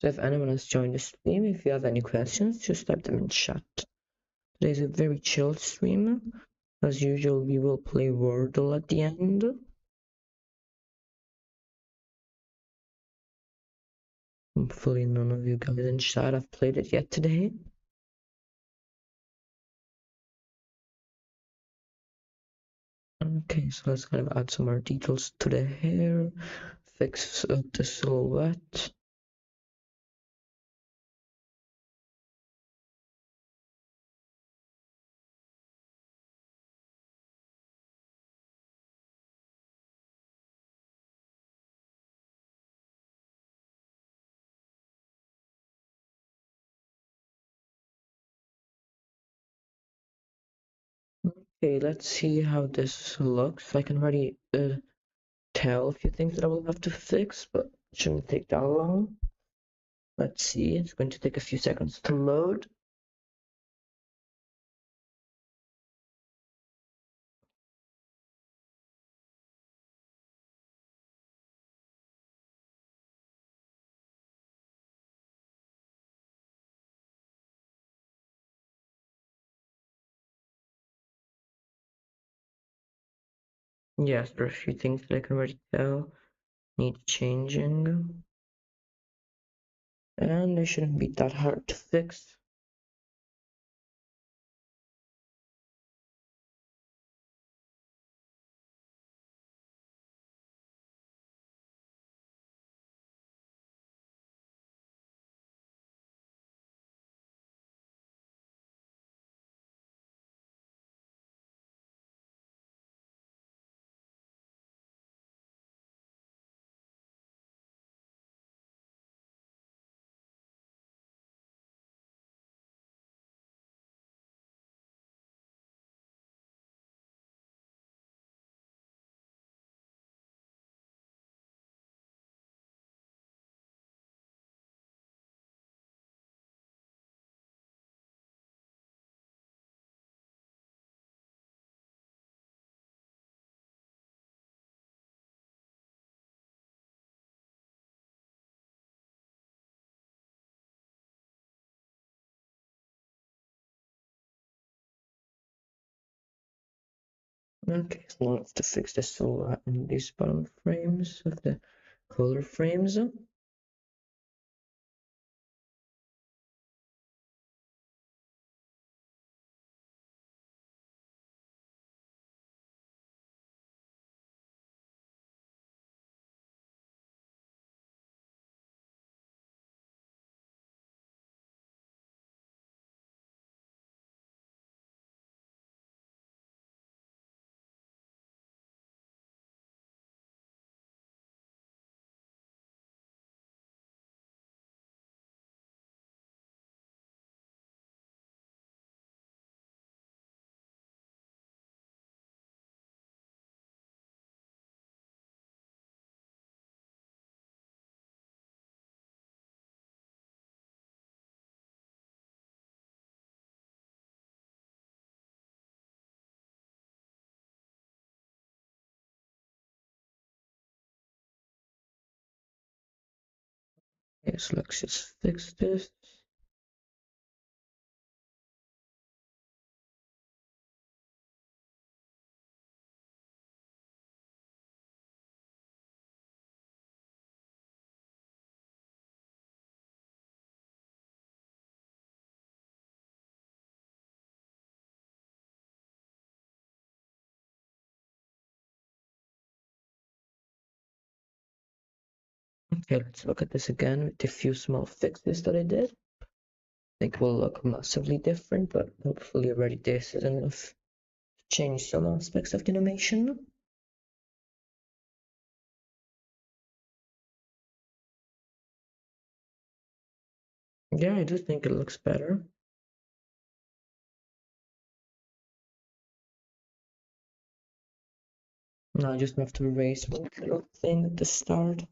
So if anyone has joined the stream, if you have any questions, just type them in chat. Today's a very chilled stream. As usual, we will play Wordle at the end. Hopefully none of you guys in chat have played it yet today. Okay, so let's kind of add some more details to the hair, fix up the silhouette. Okay, let's see how this looks. I can already tell a few things that I will have to fix, but it shouldn't take that long. Let's see, it's going to take a few seconds to load. Yes, there are a few things that I can already tell need changing, and they shouldn't be that hard to fix. Okay, so now I have to fix the silhouette in these bottom frames of the color frames. Okay, so let's just fix this. Okay, let's look at this again with the few small fixes that I did. I think it will look massively different, but hopefully already this is enough to change some aspects of the animation. Yeah, I do think it looks better. Now I just have to erase one little thing at the start.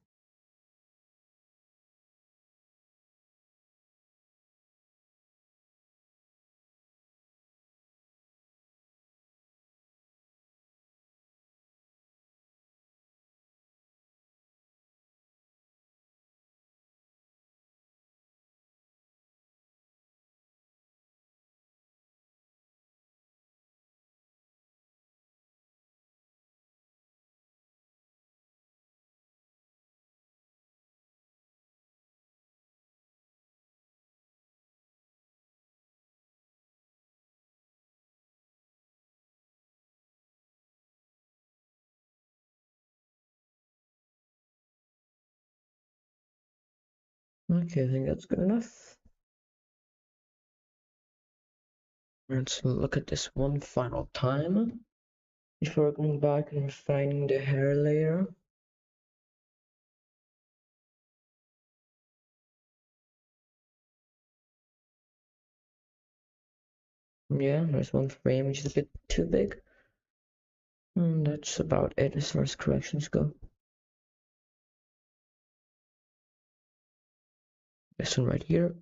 Okay, I think that's good enough. Let's look at this one final time before going back and refining the hair layer. Yeah, there's one frame which is a bit too big. And that's about it as far as corrections go. This one right here.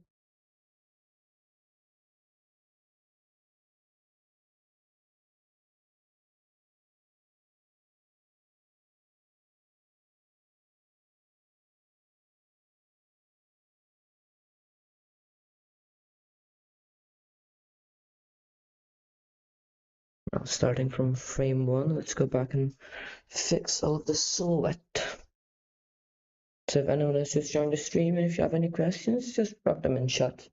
Now starting from frame 1, let's go back and fix all of the silhouette. So if anyone has just joined the stream and if you have any questions, just drop them in chat.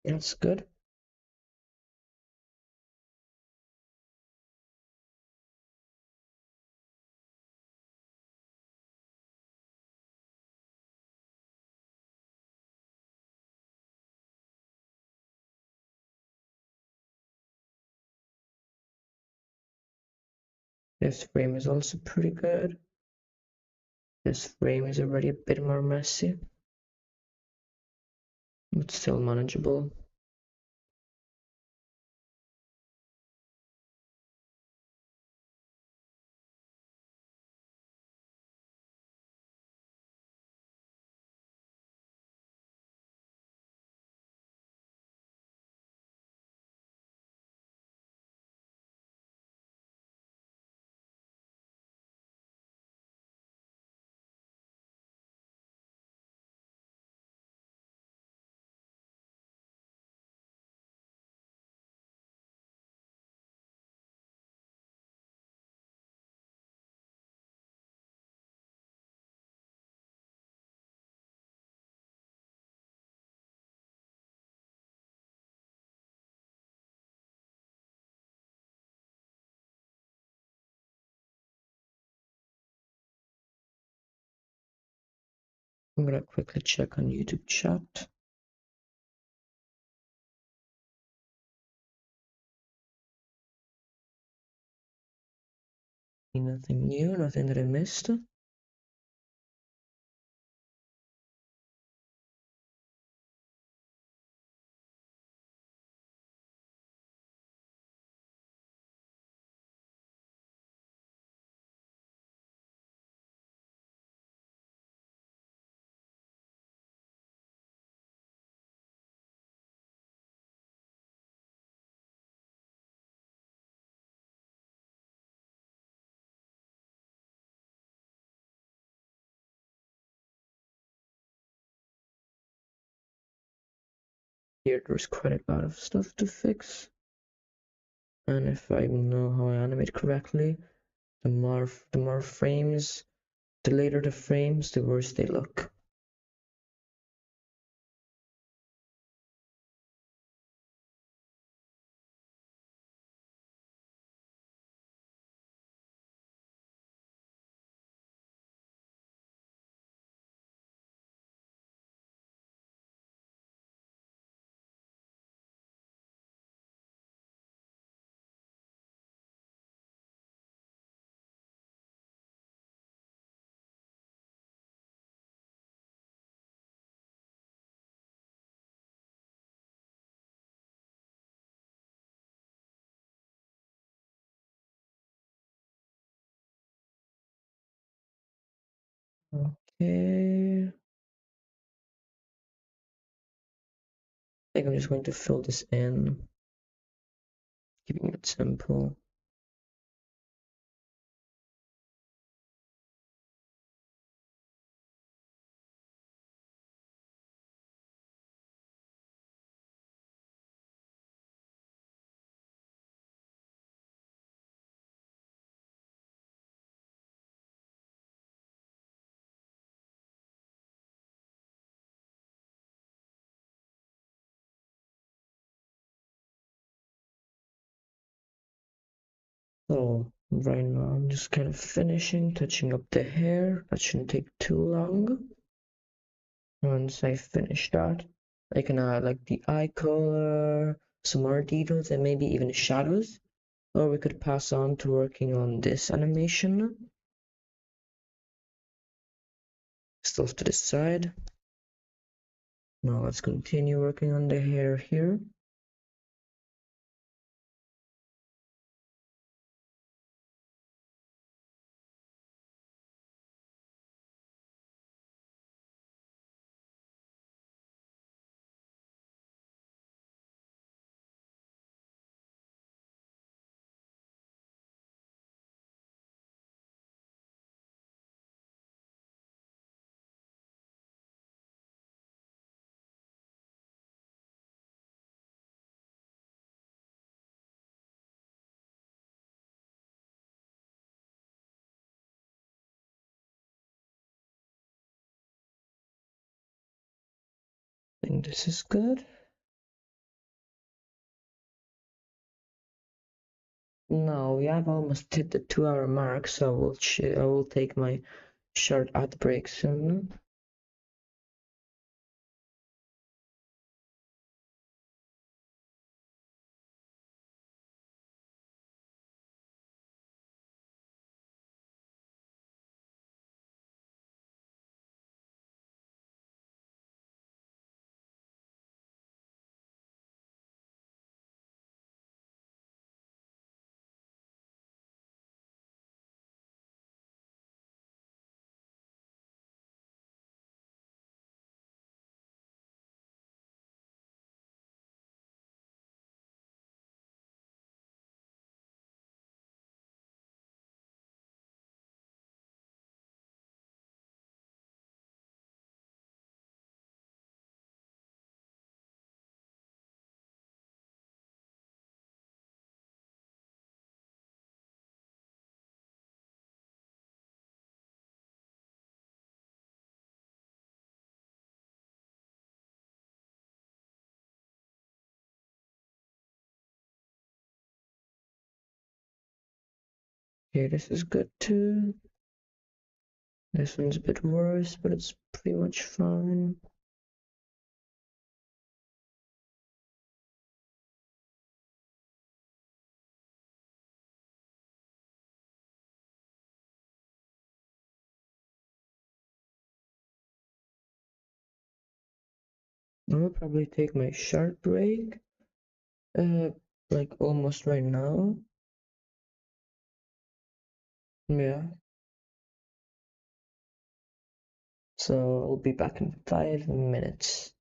That's good. This frame is also pretty good. This frame is already a bit more messy, but still manageable. I'm gonna quickly check on YouTube chat. Nothing new, nothing that I missed. Here there's quite a lot of stuff to fix. And if I know how I animate correctly, the more frames, the later the frames, the worse they look. Okay. I think I'm just going to fill this in, keeping it simple. So right now I'm just kind of finishing, touching up the hair. That shouldn't take too long. Once I finish that, I can add like the eye color, some more details, and maybe even shadows. Or we could pass on to working on this animation. Still to the side. Now let's continue working on the hair here. I think this is good. Now we have almost hit the 2 hour mark, so I will take my short ad break soon. Okay, this is good too. This one's a bit worse, but it's pretty much fine. I'll probably take my short break, like almost right now. Yeah. So I'll be back in 5 minutes.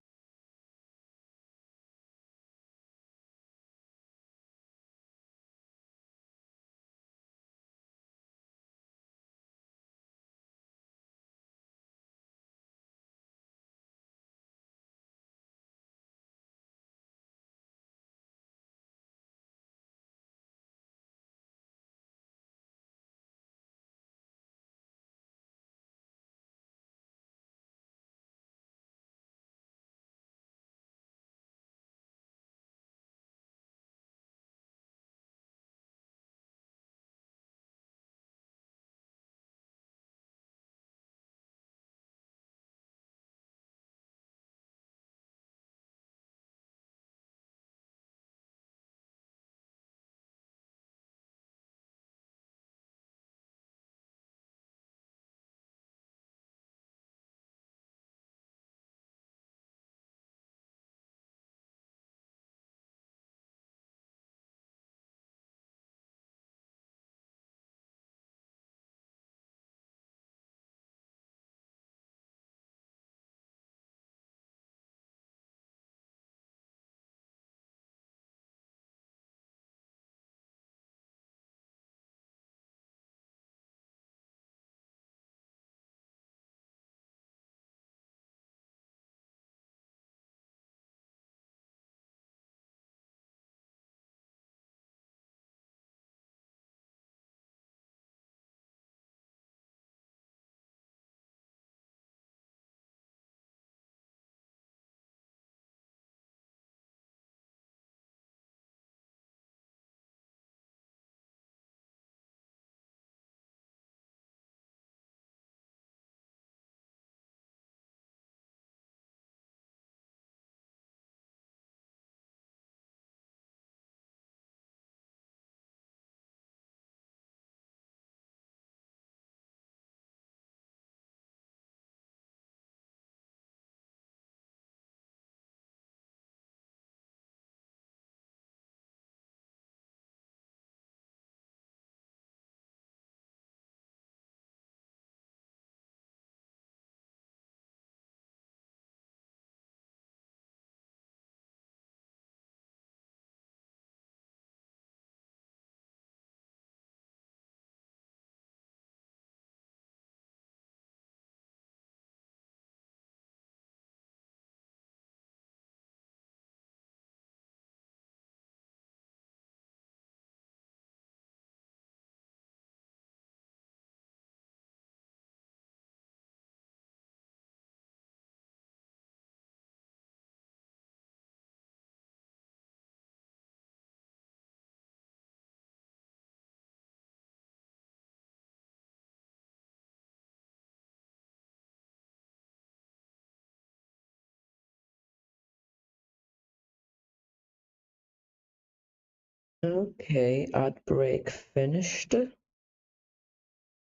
Okay, ad break finished.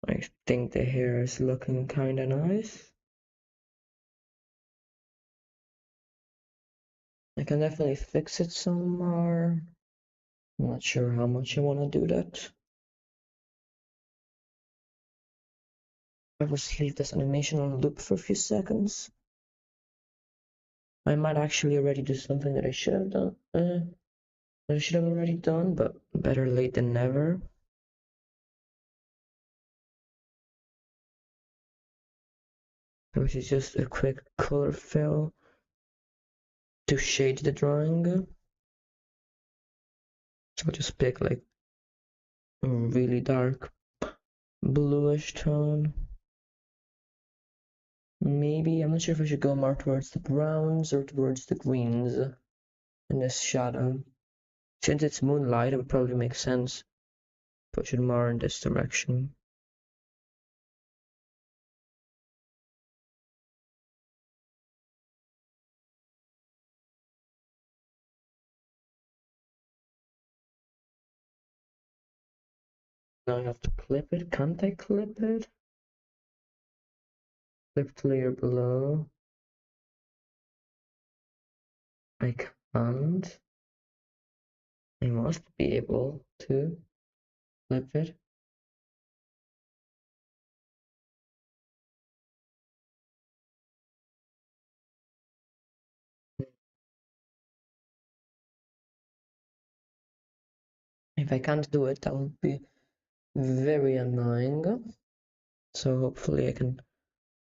I think the hair is looking kinda nice. I can definitely fix it some more. I'm not sure how much I want to do that. I will just leave this animation on loop for a few seconds. I might actually already do something that I should have done. That I should have already done, but better late than never. Which is just a quick color fill to shade the drawing. So I'll just pick like a really dark bluish tone. Maybe, I'm not sure if I should go more towards the browns or towards the greens in this shadow. Since it's moonlight, it would probably make sense. Push it more in this direction. Now I have to clip it. Can't I clip it? Clip layer below. I can't. I must be able to clip it. If I can't do it, that would be very annoying. So hopefully I can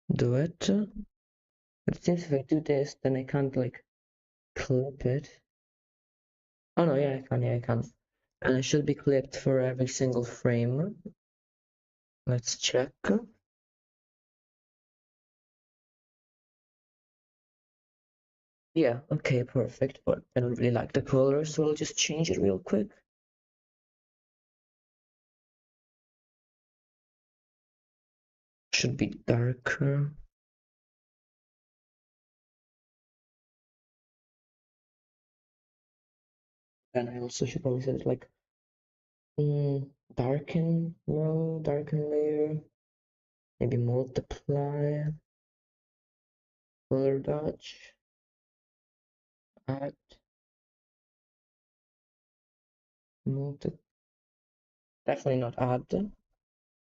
do it. But it seems if I do this, then I can't like clip it. Oh no, yeah, I can. And it should be clipped for every single frame. Let's check. Yeah, okay, perfect. But I don't really like the color, so I'll just change it real quick. Should be darker. And I also should probably set it like darken row, darken layer, maybe multiply, color dodge, add, multi, definitely not add,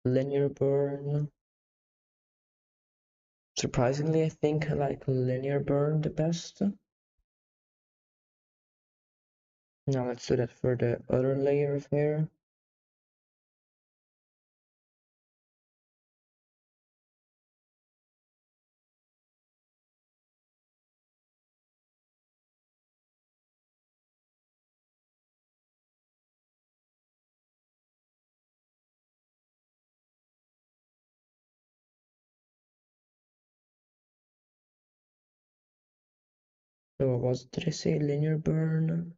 linear burn. Surprisingly, I think I like linear burn the best. Now let's do that for the other layer of hair. So what was, did I say linear burn?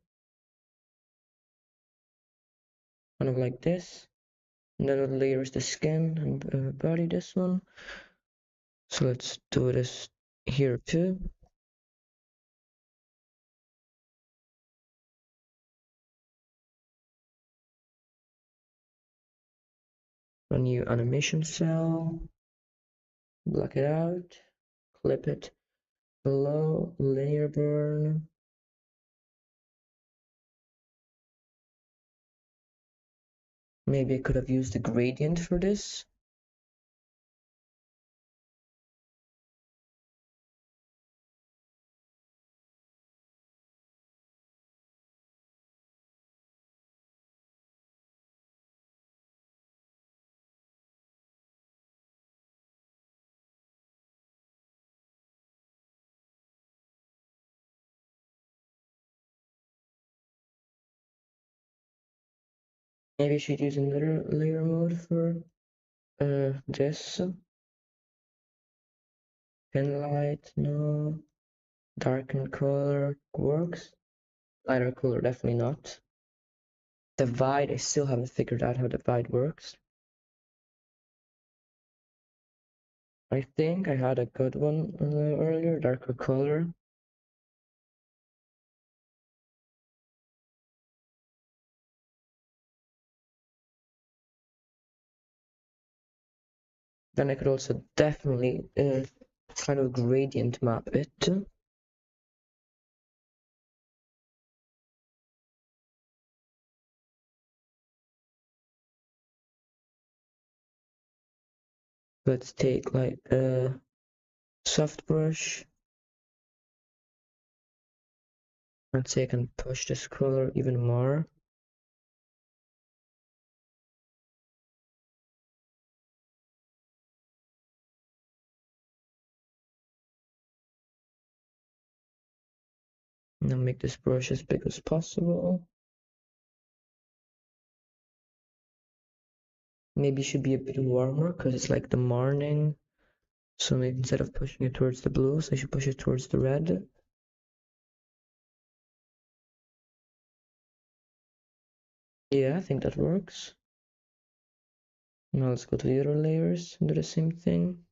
Kind of like this. And the other layer is the skin and body, this one. So let's do this here too. A new animation cell, block it out, clip it below, linear burn. Maybe I could have used a gradient for this. Maybe I should use another layer mode for this. Pin light, no. Darken color works. Lighter color, definitely not. Divide, I still haven't figured out how divide works. I think I had a good one earlier, darker color. Then I could also definitely kind of gradient map it. Let's take like a soft brush. Let's say I can push this color even more. Now make this brush as big as possible. Maybe it should be a bit warmer because it's like the morning. So maybe instead of pushing it towards the blues, I should push it towards the red. Yeah, I think that works. Now let's go to the other layers and do the same thing.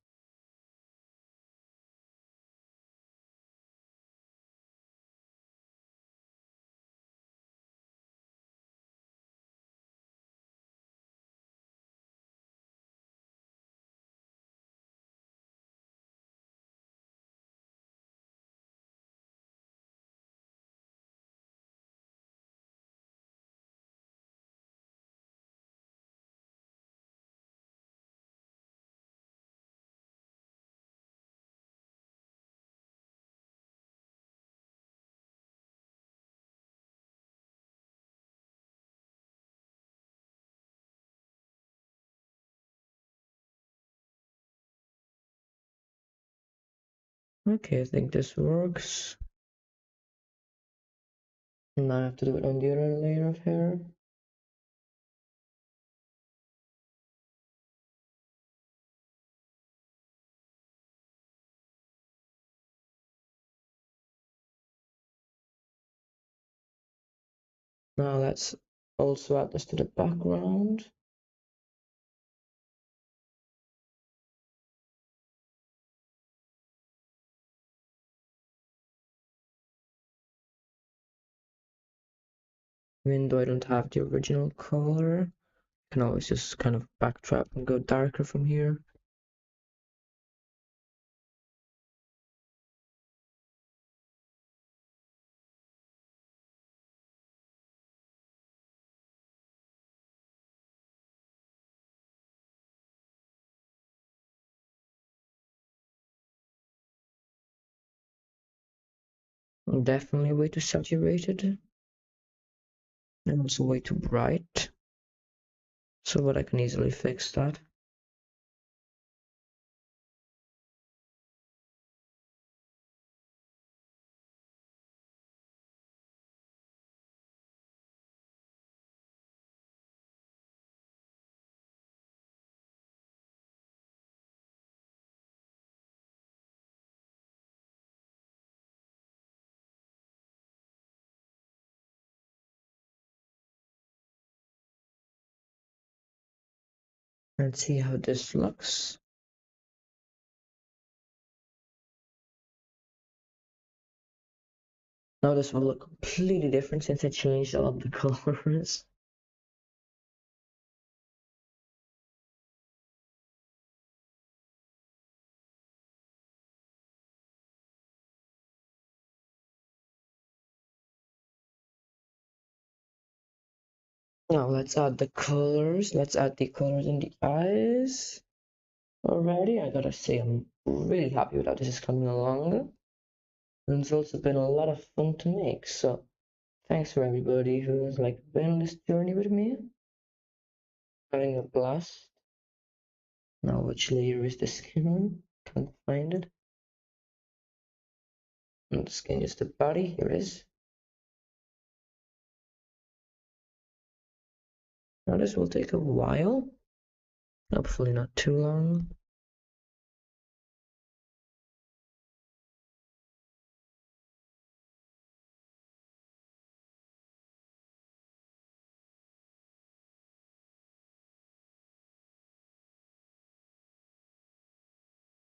Okay, I think this works. Now I have to do it on the other layer of hair. Now let's also add this to the background. Even though I don't have the original color, I can always just kind of backtrack and go darker from here. Definitely way too saturated and also way too bright. But I can easily fix that. Let's see how this looks. Now this will look completely different since I changed all of the colors. Now let's add the colors. Let's add the colors in the eyes. Already, I gotta say I'm really happy with how this is coming along. And it's also been a lot of fun to make. So thanks for everybody who has like been on this journey with me. Having a blast. Now which layer is the skin on? Can't find it. And the skin is the body. Here it is. Now this will take a while. Hopefully not too long.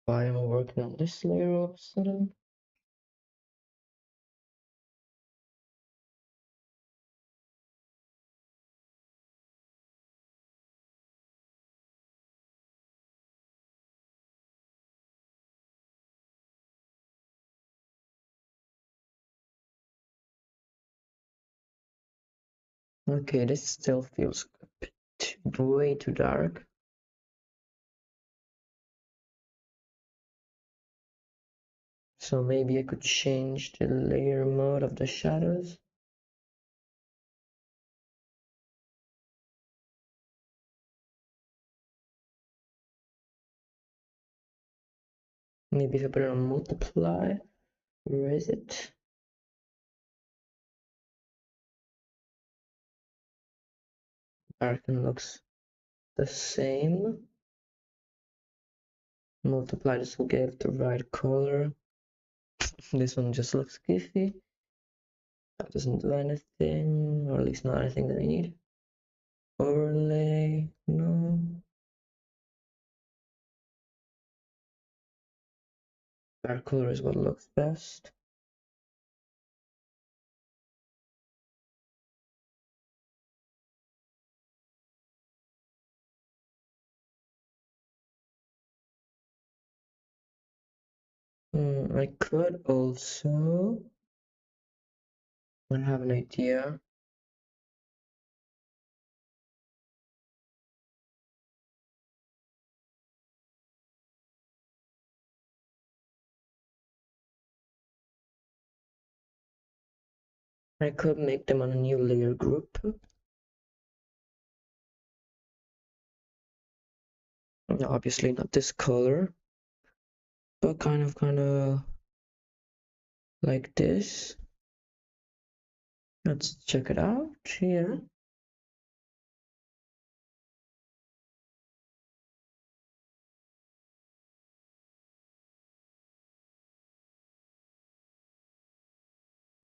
Why am I working on this layer all of a sudden? Okay, this still feels a bit way too dark. So maybe I could change the layer mode of the shadows. Maybe if I put it on multiply, where is it? Darken looks the same. Multiply, this will give the right color. This one just looks goofy. That doesn't do anything, or at least not anything that I need. Overlay, no. Dark color is what looks best. I could also, I have an idea. I could make them on a new layer group. Obviously not this color, but kind of like this. Let's check it out here.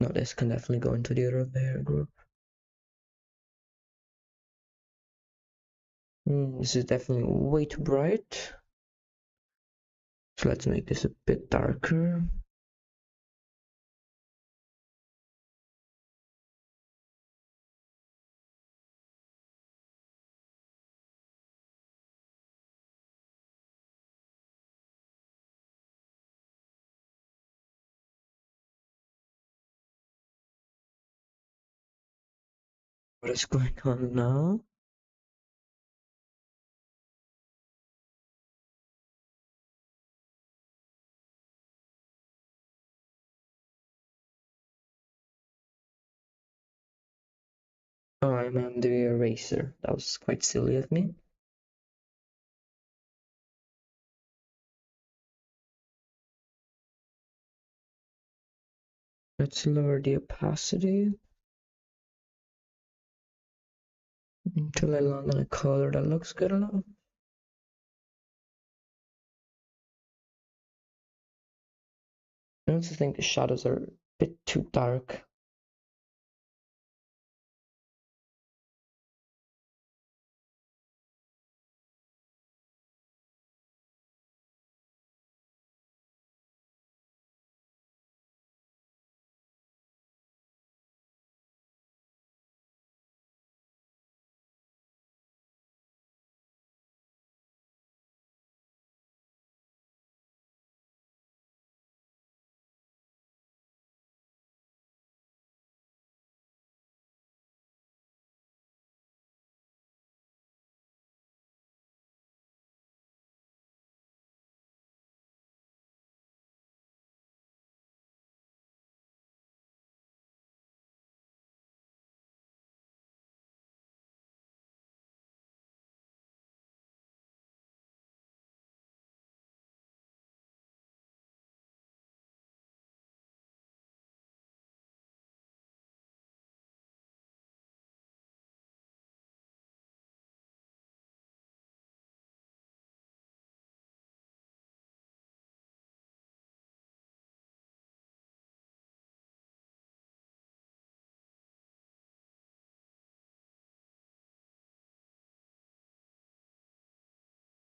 No, this can definitely go into the other layer group. This is definitely way too bright. So let's make this a bit darker. What is going on now? Oh, I'm on the eraser. That was quite silly of me. Let's lower the opacity until I land on a color that looks good enough. I also think the shadows are a bit too dark.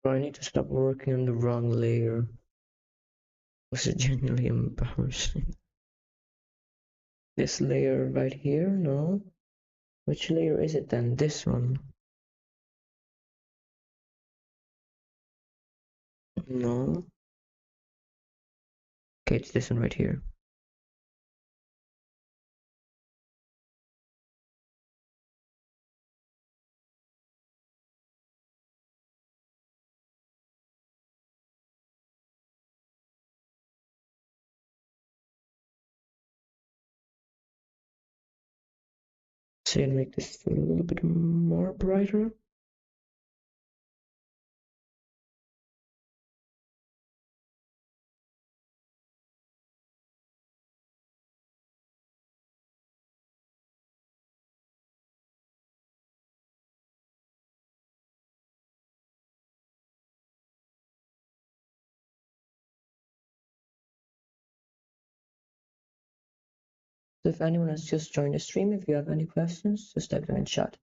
I need to stop working on the wrong layer. This is genuinely embarrassing. This layer right here? No. Which layer is it then? This one? No. Okay, it's this one right here. see and make this a little bit more brighter. So if anyone has just joined the stream, if you have any questions, just type them in chat.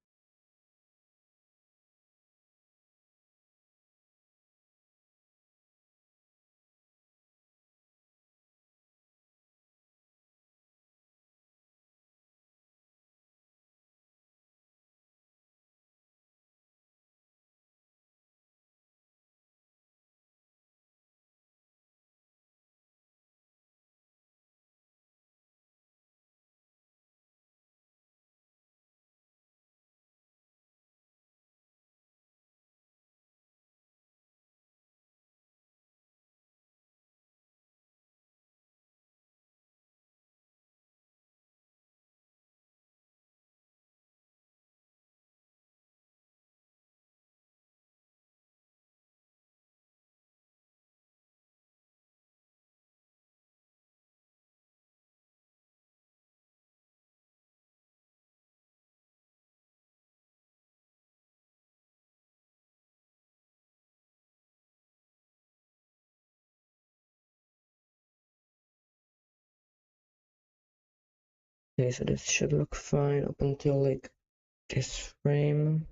Okay, so this should look fine up until like this frame.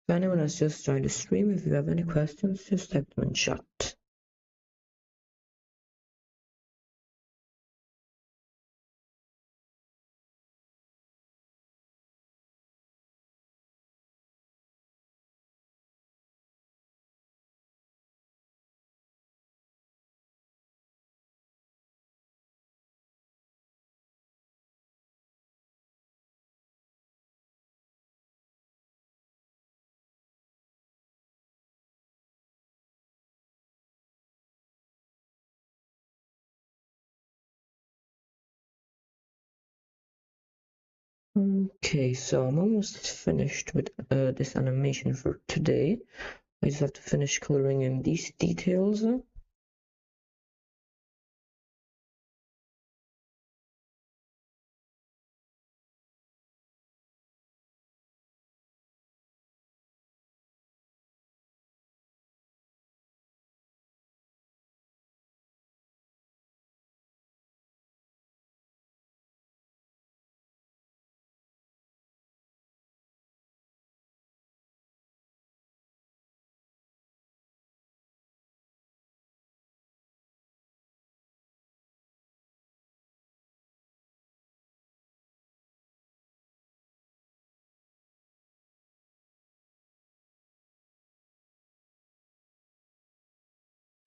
If anyone has just joined the stream, if you have any questions, just type them in chat. Okay, so I'm almost finished with this animation for today. I just have to finish coloring in these details.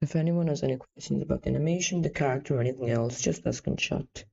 If anyone has any questions about the animation, the character, or anything else, just ask in chat.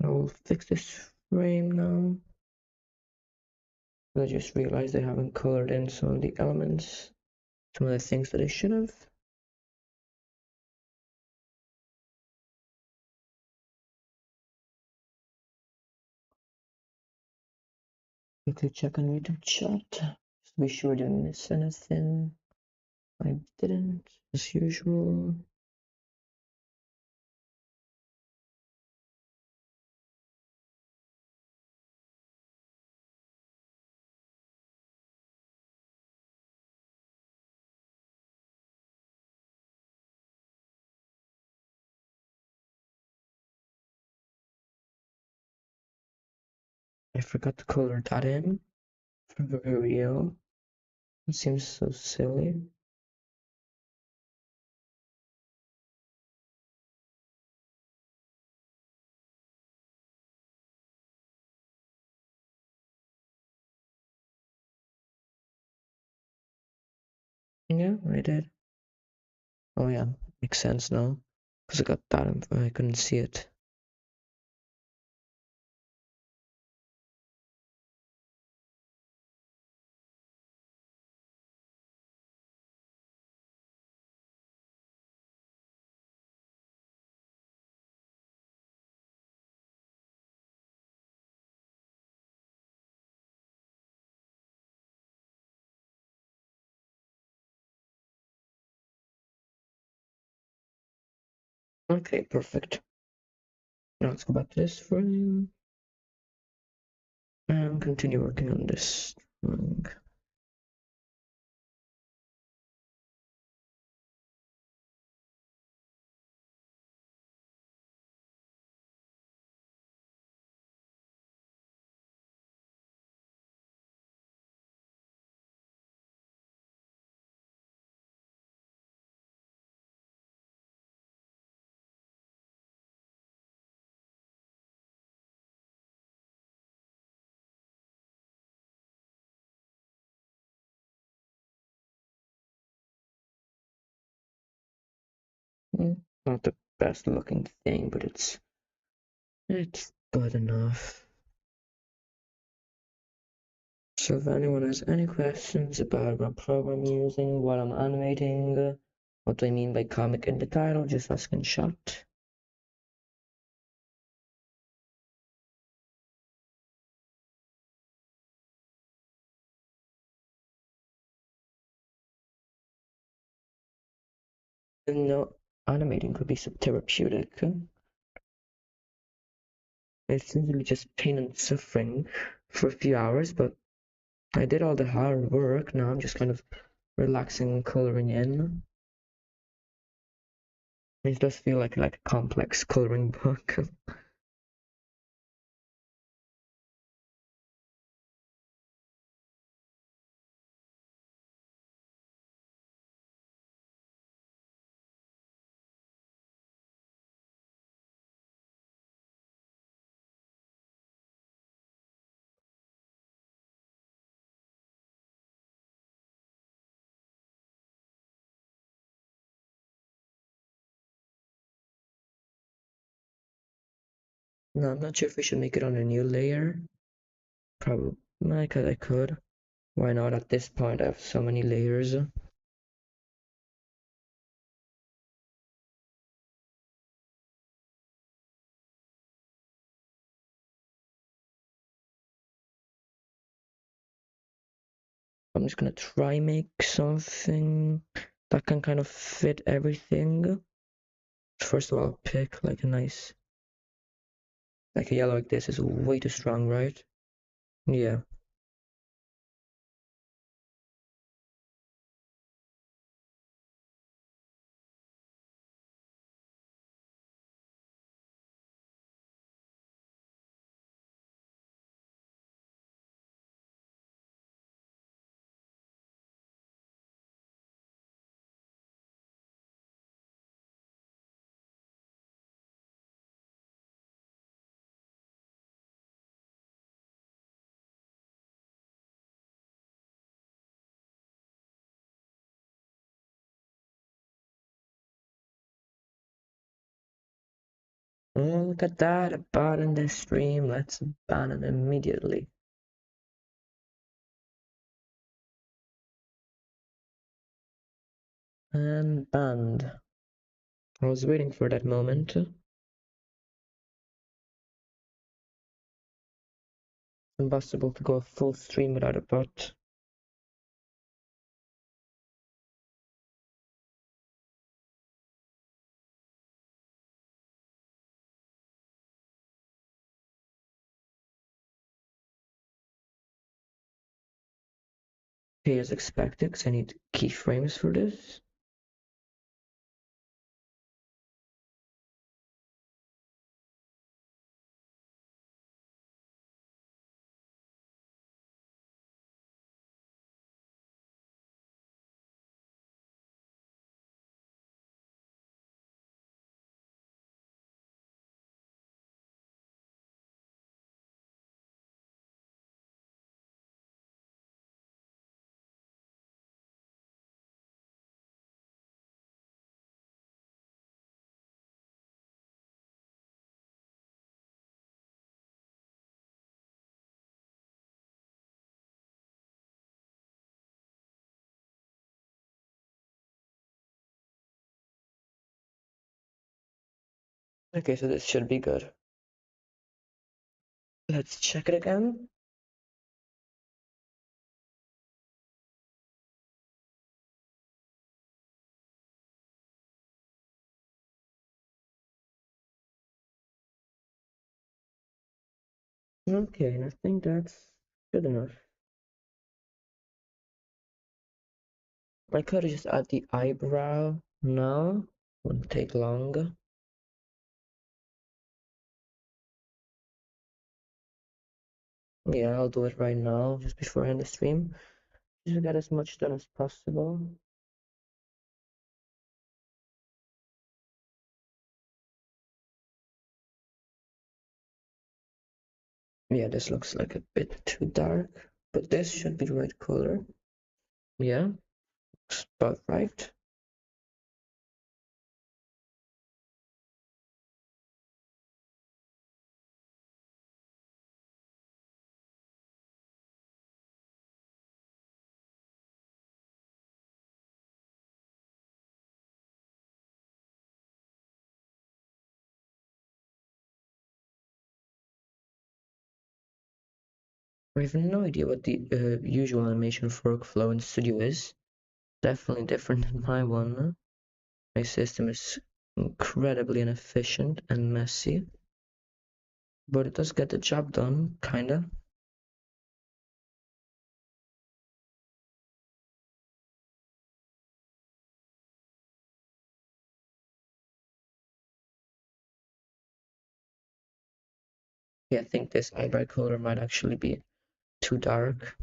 I'll fix this frame now. I just realized I haven't colored in some of the elements, some of the things that I should have. Quickly check on YouTube chat, just to be sure I didn't miss anything. I didn't, as usual. I forgot to color that in for very real. It seems so silly. Yeah, I did. Oh yeah, makes sense now. Because I got that info, I couldn't see it. Okay, perfect. Now let's go back to this frame and continue working on this string. Not the best looking thing, but it's good enough. So if anyone has any questions about what program I'm using, what I'm animating, what do I mean by comic in the title, just ask in chat. No, animating could be so therapeutic. It's usually just pain and suffering for a few hours, but I did all the hard work. Now I'm just kind of relaxing and coloring in. It does feel like a complex coloring book. No, I'm not sure if we should make it on a new layer. Probably, I could. Why not? At this point, I have so many layers. I'm just gonna try make something that can kind of fit everything. First of all, pick like a nice, like a yellow like this is way too strong, right? Yeah. Oh, look at that, a bot in the stream. Let's ban it immediately. And banned. I was waiting for that moment. Impossible to go a full stream without a bot. Okay, as expected, because I need keyframes for this. Okay, so this should be good. Let's check it again. Okay, and I think that's good enough. I could just add the eyebrow now. Wouldn't take long. Yeah, I'll do it right now, just before I end the stream. Just to get as much done as possible. Yeah, this looks like a bit too dark, but this should be the right color. Yeah, looks about right. I have no idea what the usual animation workflow in Studio is. Definitely different than my one. My system is incredibly inefficient and messy, but it does get the job done, kinda. Yeah, I think this eyebrow color might actually be too dark.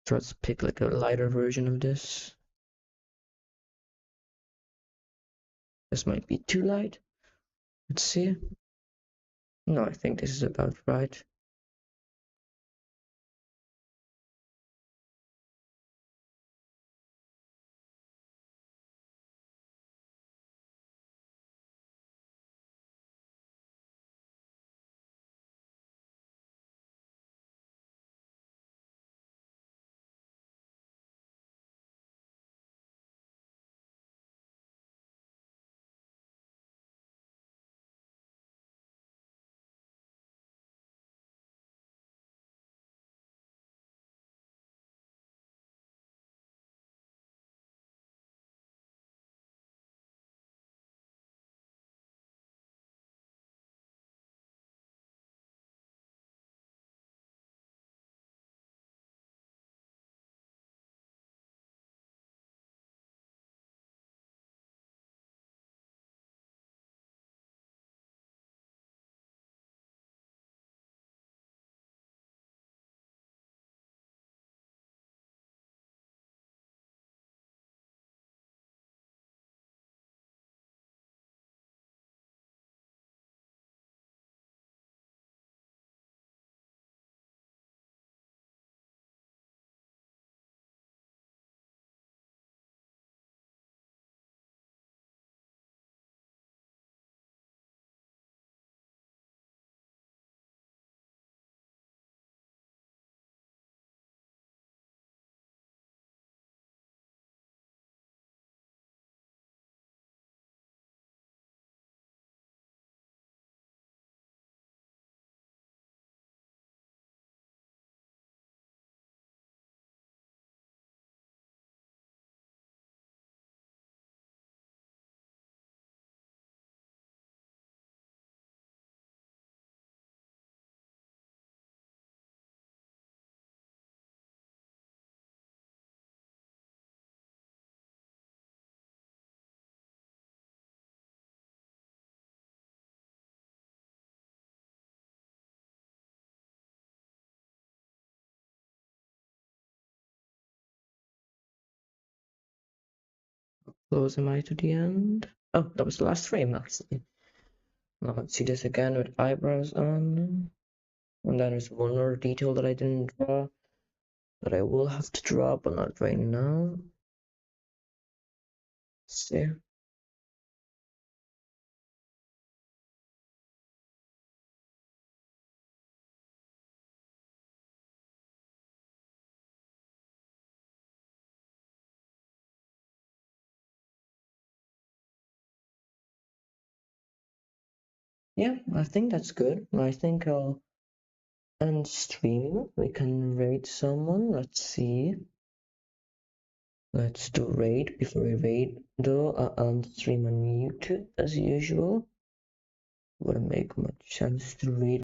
So let's pick like a lighter version of this. This might be too light. Let's see. No, I think this is about right. Close am I to the end? Oh, that was the last frame actually. Now let's see this again with eyebrows on. And then there's one more detail that I didn't draw that I will have to draw, but not right now. Let's see. Yeah, I think that's good. I think I'll end stream. We can rate someone. Let's see. Let's do rate. Before we rate though, I'll end stream on YouTube as usual. Wouldn't make much sense to rate